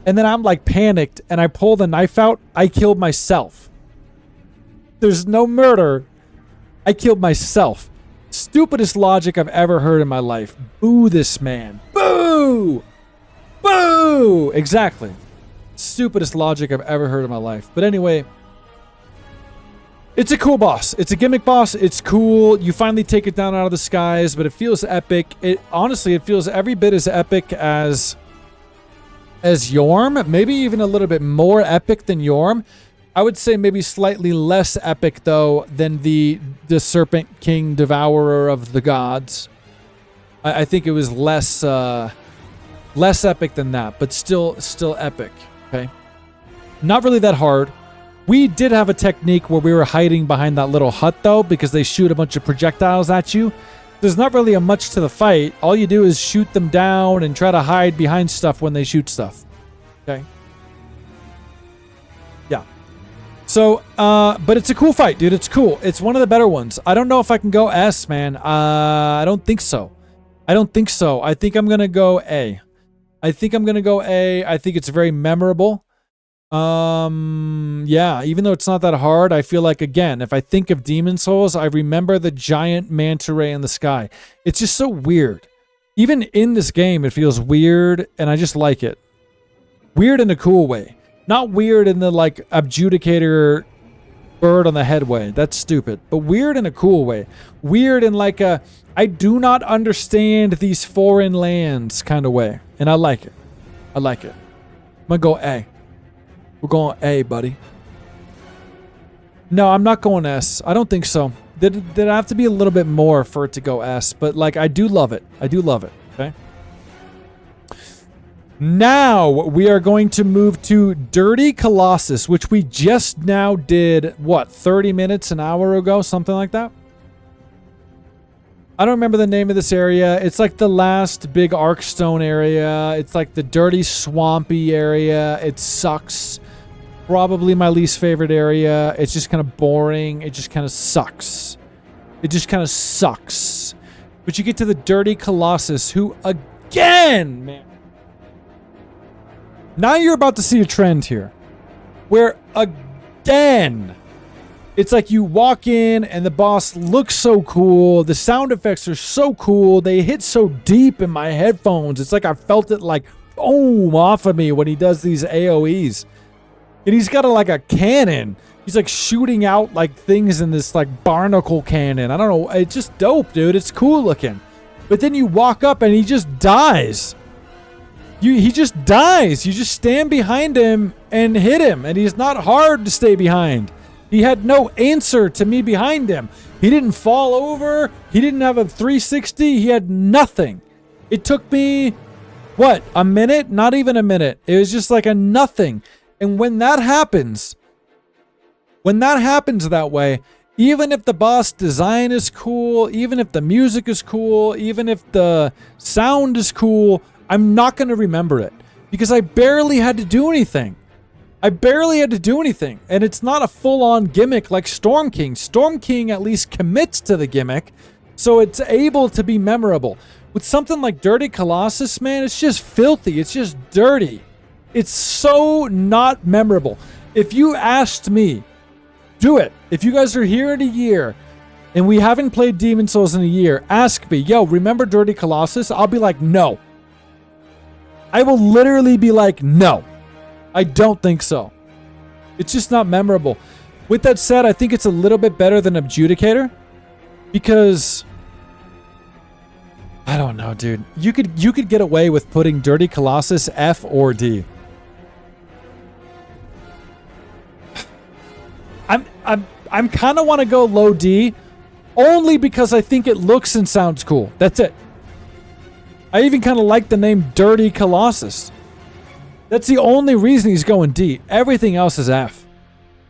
and then I'm like panicked and I pull the knife out, I killed myself. There's no murder. I killed myself. Stupidest logic I've ever heard in my life. Boo this man. Boo! Boo! Exactly. Stupidest logic I've ever heard in my life. But anyway, it's a cool boss. It's a gimmick boss. It's cool. You finally take it down out of the skies, but it feels epic. Honestly, it feels every bit as epic as Yorm. Maybe even a little bit more epic than Yorm. I would say maybe slightly less epic, though, than the Serpent King, Devourer of the Gods. I think it was less epic than that, but still epic, okay? Not really that hard. We did have a technique where we were hiding behind that little hut, though, because they shoot a bunch of projectiles at you. There's not really a much to the fight. All you do is shoot them down and try to hide behind stuff when they shoot stuff, okay? Yeah. So, but it's a cool fight, dude. It's cool. It's one of the better ones. I don't know if I can go S, man. I don't think so. I think I'm going to go A. I think it's very memorable. Yeah, even though it's not that hard, I feel like, again, if I think of Demon Souls, I remember the giant manta ray in the sky. It's just so weird. Even in this game, it feels weird, and I just like it. Weird in a cool way. Not weird in the, like, adjudicator bird on the head way. That's stupid. But weird in a cool way. Weird in, like, a I do not understand these foreign lands kind of way. And I like it. I'm going to go A. We're going A, buddy. No, I'm not going S. I don't think so. There'd have to be a little bit more for it to go S. But, like, I do love it. Okay? Now we are going to move to Dirty Colossus, which we just now did, what, 30 minutes, an hour ago? Something like that? I don't remember the name of this area. It's like the last big Arkstone area. It's like the dirty, swampy area. It sucks. Probably my least favorite area. It's just kind of boring. It just kind of sucks. But you get to the Dirty Colossus, who, again, man. Now you're about to see a trend here. Where, again, it's like you walk in and the boss looks so cool. The sound effects are so cool. They hit so deep in my headphones. It's like I felt it like boom off of me when he does these AoEs. And he's got like a cannon. He's like shooting out like things in this like barnacle cannon. I don't know. It's just dope, dude. It's cool looking. But then you walk up and he just dies. He just dies. You just stand behind him and hit him. And he's not hard to stay behind. He had no answer to me behind him. He didn't fall over. He didn't have a 360. He had nothing. It took me, what, a minute? Not even a minute. It was just like a nothing. And when that happens that way, even if the boss design is cool, even if the music is cool, even if the sound is cool, I'm not going to remember it because I barely had to do anything. And it's not a full-on gimmick like Storm King. Storm King at least commits to the gimmick. So it's able to be memorable. With something like Dirty Colossus, man, it's just filthy. It's just dirty. It's so not memorable. If you asked me, do it. If you guys are here in a year and we haven't played Demon Souls in a year, ask me, yo, remember Dirty Colossus? I'll be like, no. I will literally be like, no. I don't think so. It's just not memorable. With that said, I think it's a little bit better than Adjudicator because I don't know, dude. You could get away with putting Dirty Colossus F or D. I'm kind of want to go low D only because I think it looks and sounds cool. That's it. I even kind of like the name Dirty Colossus. That's the only reason he's going D. Everything else is F.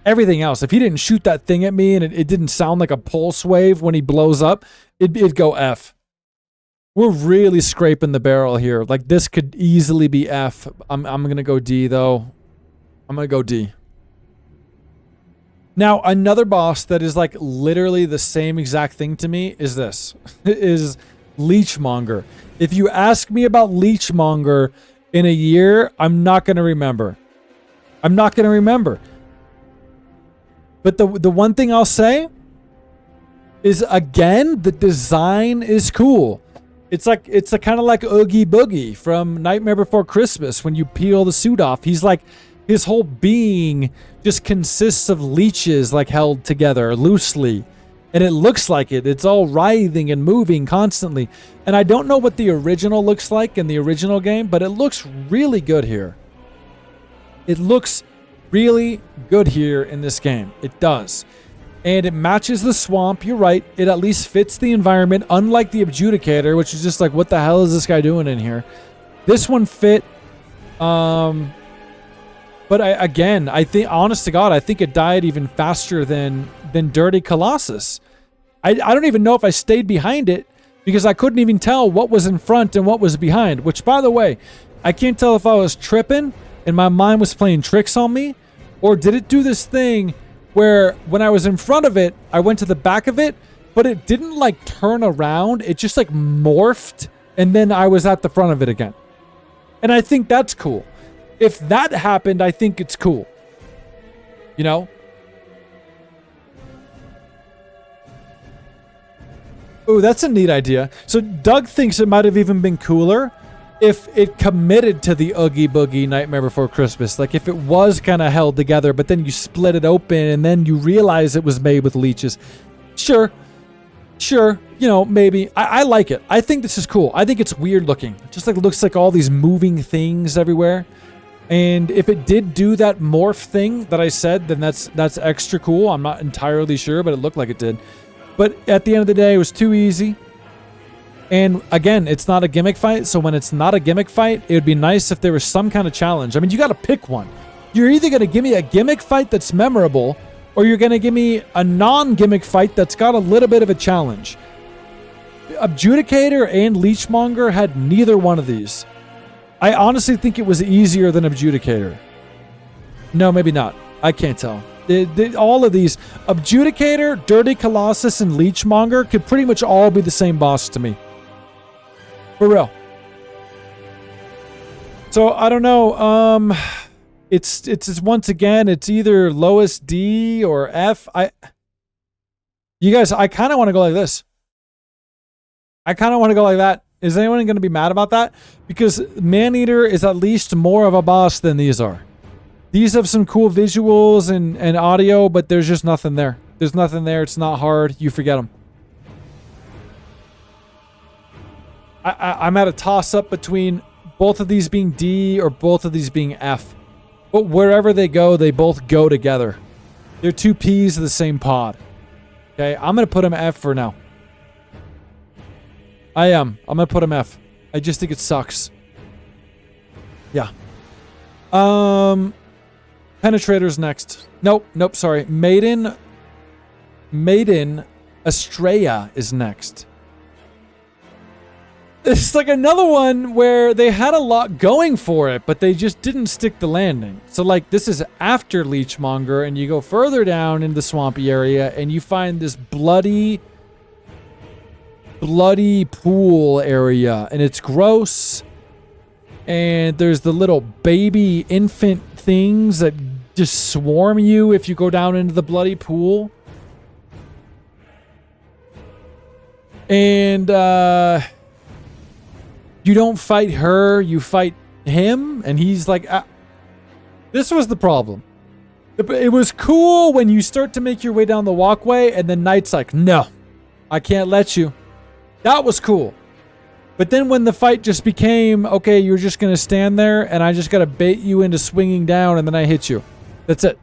Everything else. If he didn't shoot that thing at me and it didn't sound like a pulse wave when he blows up, it'd go F. We're really scraping the barrel here. Like, this could easily be F. I'm going to go D, though. I'm going to go D. Now, another boss that is, like, literally the same exact thing to me is this. is Leechmonger. If you ask me about Leechmonger in a year, I'm not going to remember. I'm not going to remember. But the one thing I'll say is, again, the design is cool. It's kind of like Oogie Boogie from Nightmare Before Christmas when you peel the suit off. He's like, his whole being just consists of leeches like held together loosely. And it looks like it. It's all writhing and moving constantly. And I don't know what the original looks like in the original game, but it looks really good here. It looks really good here in this game. It does. And it matches the swamp. You're right. It at least fits the environment, unlike the Adjudicator, which is just like, what the hell is this guy doing in here? This one fit. But I think, honest to God, I think it died even faster than Dirty Colossus. I don't even know if I stayed behind it because I couldn't even tell what was in front and what was behind, which, by the way, I can't tell if I was tripping and my mind was playing tricks on me, or did it do this thing where when I was in front of it, I went to the back of it, but it didn't like turn around. It just like morphed, and then I was at the front of it again. And I think that's cool. If that happened, I think it's cool. You know? Ooh, that's a neat idea. So Doug thinks it might have even been cooler if it committed to the Oogie Boogie Nightmare Before Christmas. Like if it was kind of held together, but then you split it open and then you realize it was made with leeches. Sure. You know, maybe. I like it. I think this is cool. I think it's weird looking. It just like looks like all these moving things everywhere. And if it did do that morph thing that I said, then that's extra cool. I'm not entirely sure, but it looked like it did. But at the end of the day, it was too easy. And again, it's not a gimmick fight. So when it's not a gimmick fight, it would be nice if there was some kind of challenge. I mean, you got to pick one. You're either going to give me a gimmick fight that's memorable, or you're going to give me a non-gimmick fight that's got a little bit of a challenge. Adjudicator and Leechmonger had neither one of these. I honestly think it was easier than Adjudicator. No, maybe not. I can't tell. All of these, Adjudicator, Dirty Colossus, and Leechmonger could pretty much all be the same boss to me. For real. So, I don't know. It's once again, it's either lowest D or F. You guys, I kind of want to go like this. I kind of want to go like that. Is anyone going to be mad about that? Because Maneater is at least more of a boss than these are. These have some cool visuals and audio, but there's just nothing there. There's nothing there. It's not hard. You forget them. I'm at a toss-up between both of these being D or both of these being F. But wherever they go, they both go together. They're two peas of the same pod. Okay, I'm going to put them F for now. I am. I'm going to put them F. I just think it sucks. Yeah. Penetrator's next. Nope, sorry. Maiden Estrella is next. It's like another one where they had a lot going for it, but they just didn't stick the landing. So like this is after Leechmonger, and you go further down into the swampy area and you find this bloody bloody pool area, and it's gross. And there's the little baby infant things that just swarm you if you go down into the bloody pool. And you don't fight her, you fight him, and he's like, this was the problem. It was cool when you start to make your way down the walkway, and then Knight's like, no, I can't let you. That was cool. But then when the fight just became, okay, you're just going to stand there, and I just got to bait you into swinging down, and then I hit you. That's it.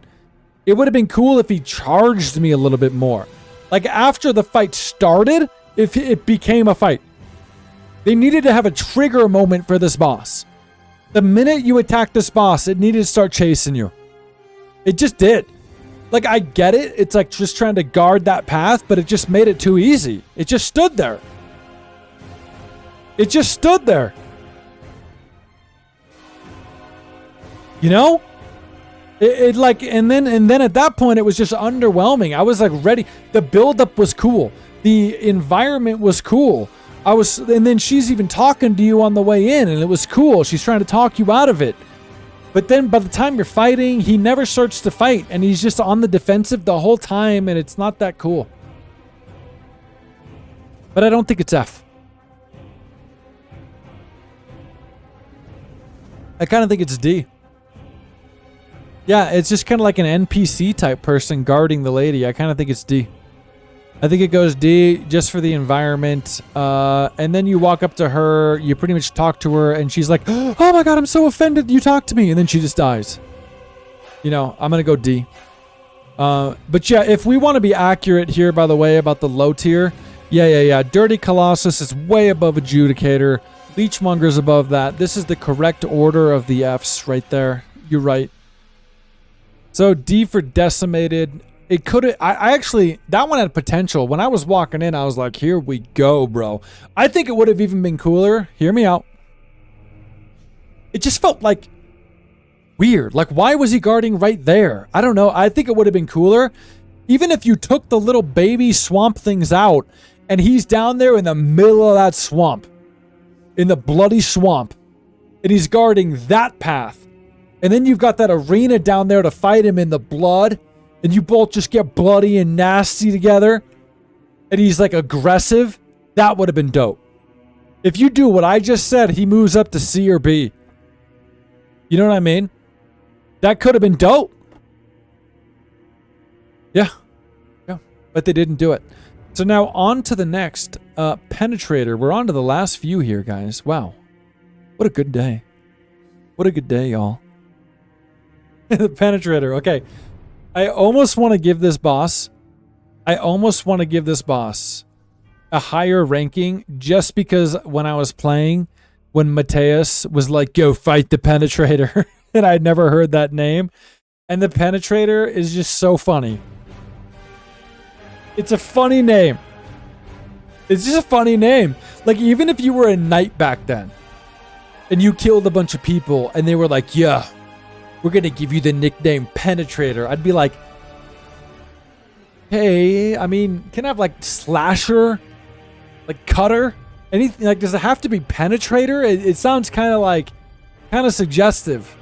It would have been cool if he charged me a little bit more. Like, after the fight started, if it became a fight. They needed to have a trigger moment for this boss. The minute you attack this boss, it needed to start chasing you. It just did. Like, I get it. It's like just trying to guard that path, but it just made it too easy. It just stood there. It just stood there. You know? It like, and then at that point, it was just underwhelming. I was like ready. The buildup was cool. The environment was cool. And then she's even talking to you on the way in, and it was cool. She's trying to talk you out of it. But then by the time you're fighting, he never starts to fight, and he's just on the defensive the whole time, and it's not that cool. But I don't think it's F. I kind of think it's D. Yeah, it's just kind of like an NPC type person guarding the lady. I kind of think it's D. I think it goes D just for the environment. And then you walk up to her, you pretty much talk to her, and she's like, oh my god, I'm so offended you talked to me. And then she just dies. You know, I'm going to go D. But yeah, if we want to be accurate here, by the way, about the low tier, yeah. Dirty Colossus is way above Adjudicator. Leechmonger's above that. This is the correct order of the Fs right there. You're right. So D for Decimated. It could have, I actually, that one had potential. When I was walking in, I was like, here we go, bro. I think it would have even been cooler. Hear me out. It just felt like weird. Like, why was he guarding right there? I don't know. I think it would have been cooler. Even if you took the little baby swamp things out and he's down there in the middle of that swamp, in the bloody swamp, and he's guarding that path. And then you've got that arena down there to fight him in the blood. And you both just get bloody and nasty together. And he's like aggressive. That would have been dope. If you do what I just said, he moves up to C or B. You know what I mean? That could have been dope. Yeah. But they didn't do it. So now on to the next Penetrator. We're on to the last few here, guys. Wow. What a good day. What a good day, y'all. The Penetrator. Okay. I almost want to give this boss a higher ranking just because when I was playing, when Mateus was like, go fight the Penetrator, and I'd never heard that name. And the Penetrator is just so funny. It's a funny name. It's just a funny name. Like, even if you were a knight back then and you killed a bunch of people and they were like, yeah, we're going to give you the nickname Penetrator, I'd be like, hey, I mean, can I have like Slasher? Like Cutter? Anything? Like, does it have to be Penetrator? It sounds kind of suggestive.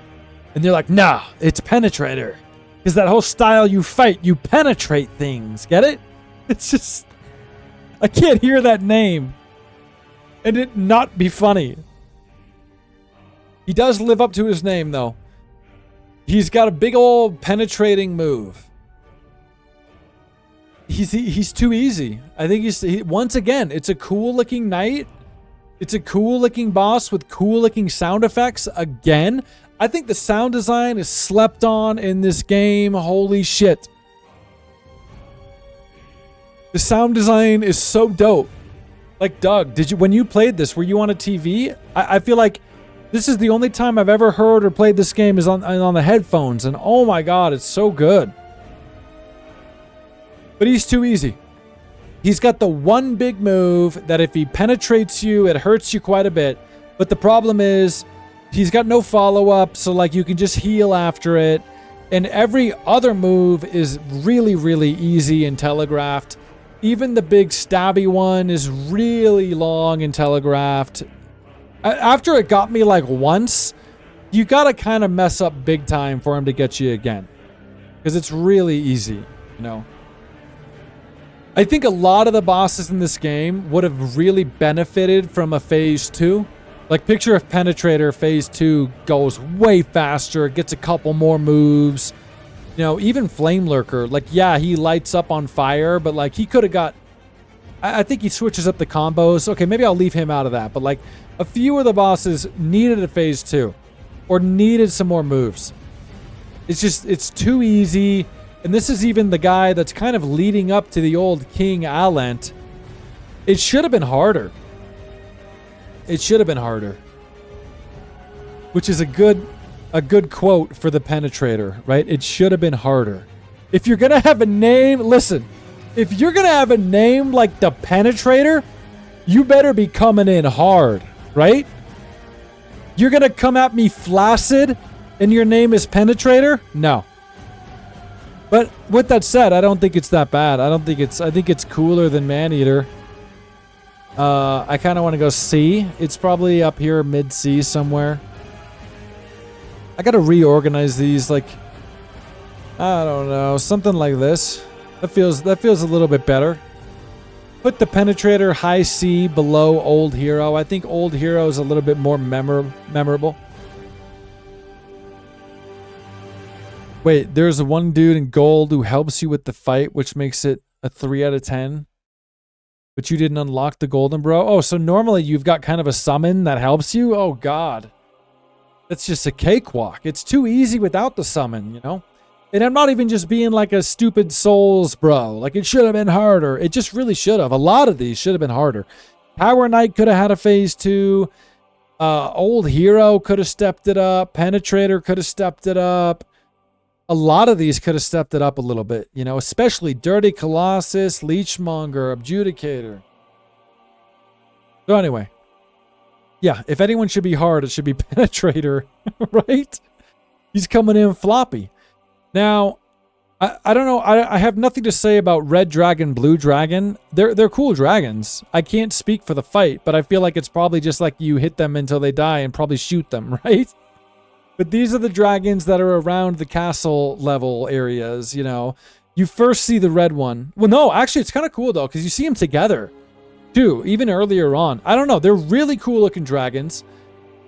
And they're like, nah, it's Penetrator. Because that whole style you fight, you penetrate things. Get it? It's just, I can't hear that name and it not be funny. He does live up to his name, though. He's got a big old penetrating move. He's too easy. I think once again, it's a cool looking knight. It's a cool looking boss with cool looking sound effects. Again, I think the sound design is slept on in this game. Holy shit. The sound design is so dope. Like, Doug, when you played this, were you on a TV? I feel like this is the only time I've ever heard or played this game is on the headphones, and oh my god, it's so good. But he's too easy. He's got the one big move that if he penetrates you, it hurts you quite a bit. But the problem is, he's got no follow-up, so like you can just heal after it. And every other move is really, really easy and telegraphed. Even the big stabby one is really long and telegraphed. After it got me like once, you gotta kind of mess up big time for him to get you again. Because it's really easy, you know. I think a lot of the bosses in this game would have really benefited from a phase 2. Like, picture if Penetrator phase 2 goes way faster, gets a couple more moves. You know, even Flame Lurker, like, yeah, he lights up on fire, but like, he could have got... I think he switches up the combos. Okay, maybe I'll leave him out of that, but like, a few of the bosses needed a phase 2. Or needed some more moves. It's just, it's too easy. And this is even the guy that's kind of leading up to the old King Alent. It should have been harder. It should have been harder. Which is a good quote for the Penetrator, right? It should have been harder. If you're going to have a name, listen, if you're going to have a name like the Penetrator, you better be coming in hard, right? You're going to come at me flaccid and your name is Penetrator? No. But with that said, I don't think it's that bad. I think it's cooler than Maneater. I kind of want to go C. It's probably up here mid-C somewhere. I got to reorganize these, like, I don't know, something like this. That feels a little bit better. Put the Penetrator high C below Old Hero. I think Old Hero is a little bit more memorable. Wait, there's one dude in gold who helps you with the fight, which makes it a 3 out of 10. But you didn't unlock the golden bro. Oh, so normally you've got kind of a summon that helps you? Oh, God. That's just a cakewalk. It's too easy without the summon, you know? And I'm not even just being like a stupid Souls bro. Like, it should have been harder. It just really should have. A lot of these should have been harder. Power Knight could have had a phase 2. Old Hero could have stepped it up. Penetrator could have stepped it up. A lot of these could have stepped it up a little bit, you know, especially Dirty Colossus, Leechmonger, Adjudicator. So anyway, yeah, if anyone should be hard, it should be Penetrator, right? He's coming in floppy. Now, I don't know. I have nothing to say about Red Dragon, Blue Dragon. They're cool dragons. I can't speak for the fight, but I feel like it's probably just like you hit them until they die and probably shoot them, right? But these are the dragons that are around the castle level areas, you know. You first see the red one. Well, no, actually, it's kind of cool, though, because you see them together, too, even earlier on. I don't know. They're really cool-looking dragons.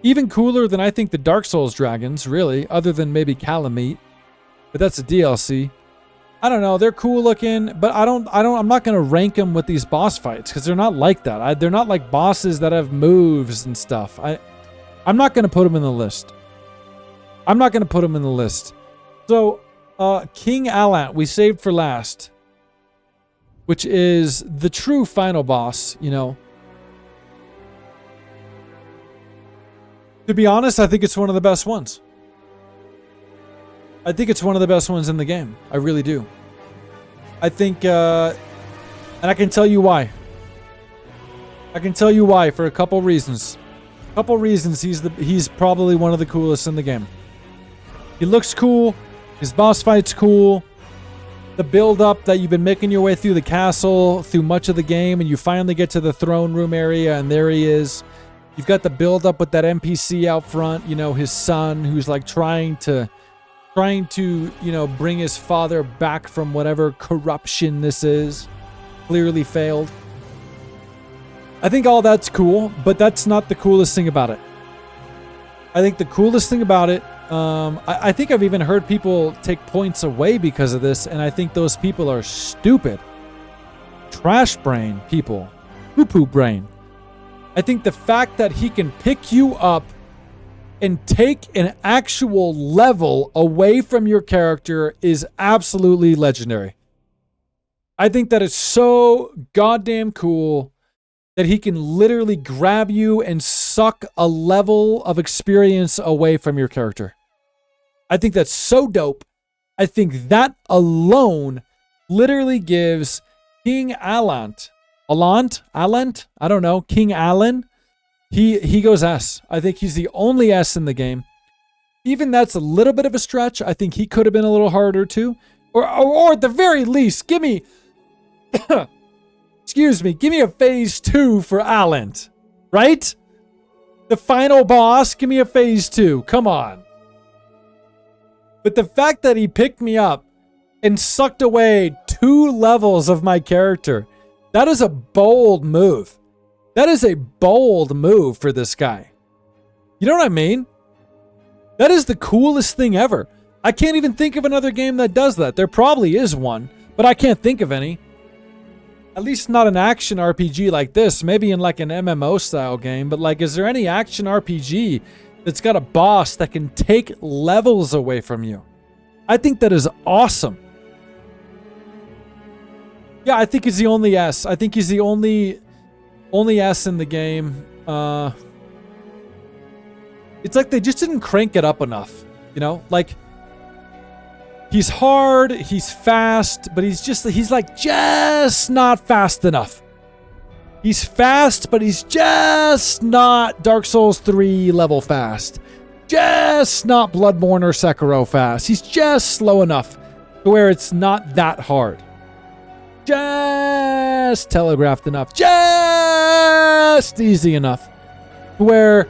Even cooler than I think the Dark Souls dragons, really, other than maybe Calamite. But that's a DLC. I don't know. They're cool-looking, but I'm not going to rank them with these boss fights, because they're not like that. They're not like bosses that have moves and stuff. I'm not going to put them in the list. I'm not going to put him in the list. So, King Alent, we saved for last. Which is the true final boss, you know. To be honest, I think it's one of the best ones. I think it's one of the best ones in the game. I really do. I think, and I can tell you why. I can tell you why for a couple reasons. A couple reasons he's probably one of the coolest in the game. He looks cool. His boss fight's cool. The build-up that you've been making your way through the castle, through much of the game, and you finally get to the throne room area, and there he is. You've got the build-up with that NPC out front, you know, his son, who's like trying to, you know, bring his father back from whatever corruption this is. Clearly failed. I think all that's cool, but that's not the coolest thing about it. I think the coolest thing about it, I think I've even heard people take points away because of this, and I think those people are stupid. Trash brain people. Poo-poo brain. I think the fact that he can pick you up and take an actual level away from your character is absolutely legendary. I think that is so goddamn cool that he can literally grab you and suck a level of experience away from your character. I think that's so dope. I think that alone literally gives King Alent, I don't know, King Allen, he goes S. I think he's the only S in the game. Even that's a little bit of a stretch. I think he could have been a little harder too. Or at the very least, give me Excuse me, give me a phase 2 for Alan, right? The final boss, give me a phase 2. Come on. But the fact that he picked me up and sucked away 2 levels of my character, that is a bold move. That is a bold move for this guy. You know what I mean? That is the coolest thing ever. I can't even think of another game that does that. There probably is one, but I can't think of any. At least not an action RPG like this. Maybe in like an MMO style game. But like, is there any action RPG that's got a boss that can take levels away from you? I think that is awesome. Yeah, I think he's the only S. I think he's the only S in the game. It's like they just didn't crank it up enough. You know? Like, he's hard, he's fast, but he's like just not fast enough. He's fast, but he's just not Dark Souls 3 level fast. Just not Bloodborne or Sekiro fast. He's just slow enough to where it's not that hard. Just telegraphed enough. Just easy enough. Where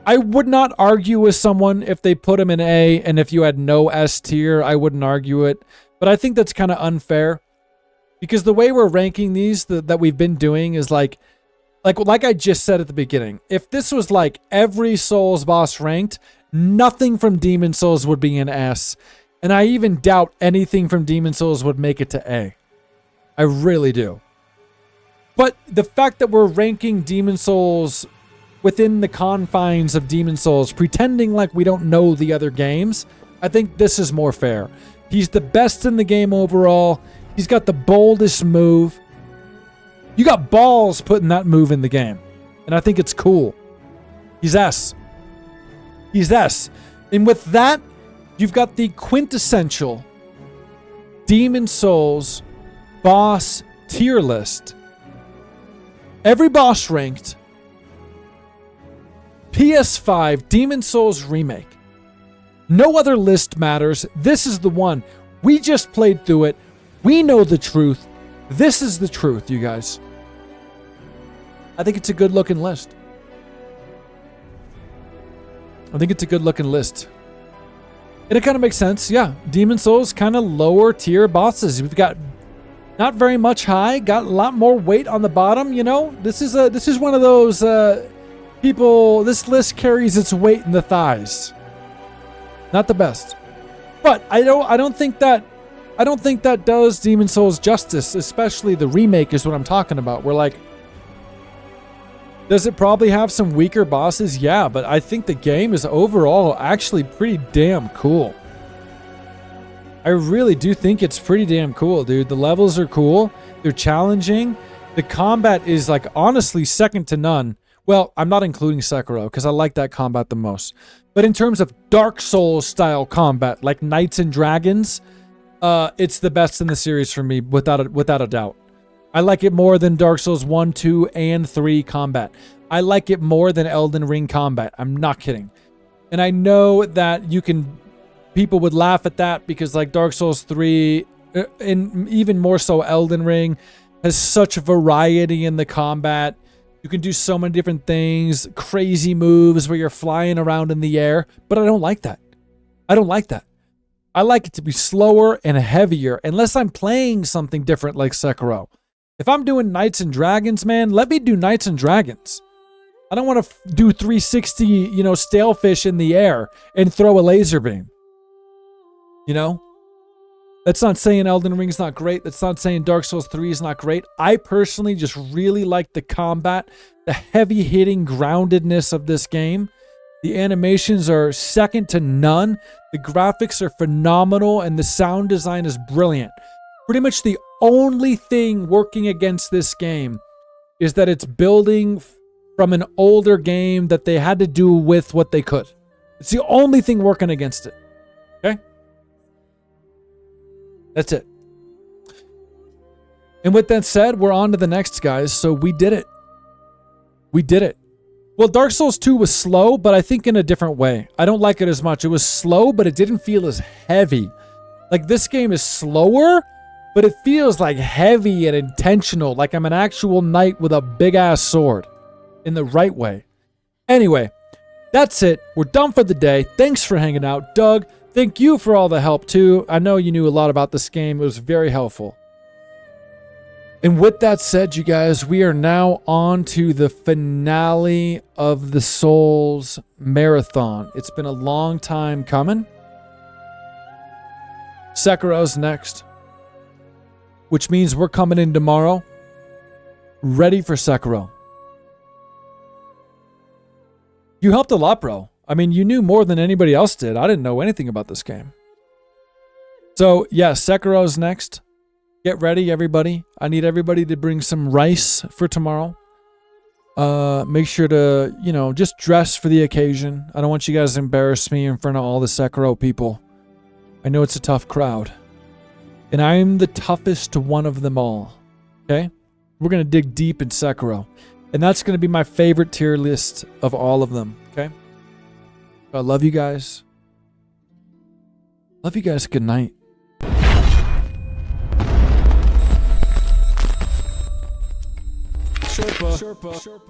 I would not argue with someone if they put him in A, and if you had no S tier, I wouldn't argue it. But I think that's kind of unfair. Because the way we're ranking these that we've been doing is like I just said at the beginning. If this was like every Souls boss ranked, nothing from Demon Souls would be an S. And I even doubt anything from Demon Souls would make it to A. I really do. But the fact that we're ranking Demon Souls within the confines of Demon Souls, pretending like we don't know the other games, I think this is more fair. He's the best in the game overall. He's got the boldest move. You got balls putting that move in the game. And I think it's cool. He's S. He's S. And with that, you've got the quintessential Demon Souls boss tier list. Every boss ranked. PS5 Demon Souls Remake. No other list matters. This is the one. We just played through it. We know the truth. This is the truth, you guys. I think it's a good looking list. And it kind of makes sense. Yeah, Demon Souls kind of lower tier bosses. We've got not very much high, got a lot more weight on the bottom, you know? This is one of those people, this list carries its weight in the thighs. Not the best. But I don't think that does Demon Souls justice, especially the remake is what I'm talking about. We're like, does it probably have some weaker bosses? Yeah, but I think the game is overall actually pretty damn cool. I really do think it's pretty damn cool, dude. The levels are cool. They're challenging. The combat is like honestly second to none. Well, I'm not including Sekiro because I like that combat the most. But in terms of Dark Souls style combat, like Knights and Dragons, it's the best in the series for me without a doubt. I like it more than Dark Souls 1, 2, and 3 combat. I like it more than Elden Ring combat. I'm not kidding. And I know that people would laugh at that because like Dark Souls 3, and even more so Elden Ring, has such variety in the combat. You can do so many different things, crazy moves where you're flying around in the air, but I don't like that. I like it to be slower and heavier, unless I'm playing something different like Sekiro. If I'm doing Knights and Dragons, man, let me do Knights and Dragons. I don't want to do 360, stalefish in the air and throw a laser beam. You know? That's not saying Elden Ring's not great. That's not saying Dark Souls 3 is not great. I personally just really like the combat, the heavy-hitting groundedness of this game. The animations are second to none. The graphics are phenomenal, and the sound design is brilliant. Pretty much the only thing working against this game is that it's building from an older game that they had to do with what they could. It's the only thing working against it. Okay? That's it. And with that said, we're on to the next, guys. So we did it. Well, Dark Souls 2 was slow, but I think in a different way. I don't like it as much. It was slow, but it didn't feel as heavy. Like, this game is slower, but it feels like heavy and intentional, like I'm an actual knight with a big-ass sword in the right way. Anyway, that's it. We're done for the day. Thanks for hanging out. Doug, thank you for all the help, too. I know you knew a lot about this game. It was very helpful. And with that said, you guys, we are now on to the finale of the Souls Marathon. It's been a long time coming. Sekiro's next, which means we're coming in tomorrow, ready for Sekiro. You helped a lot, bro. I mean, you knew more than anybody else did. I didn't know anything about this game. So, yeah, Sekiro's next. Get ready, everybody. I need everybody to bring some rice for tomorrow. Make sure to, just dress for the occasion. I don't want you guys to embarrass me in front of all the Sekiro people. I know it's a tough crowd. And I'm the toughest one of them all. Okay? We're going to dig deep in Sekiro. And that's going to be my favorite tier list of all of them. Okay? I love you guys. Love you guys. Good night. Sherpa.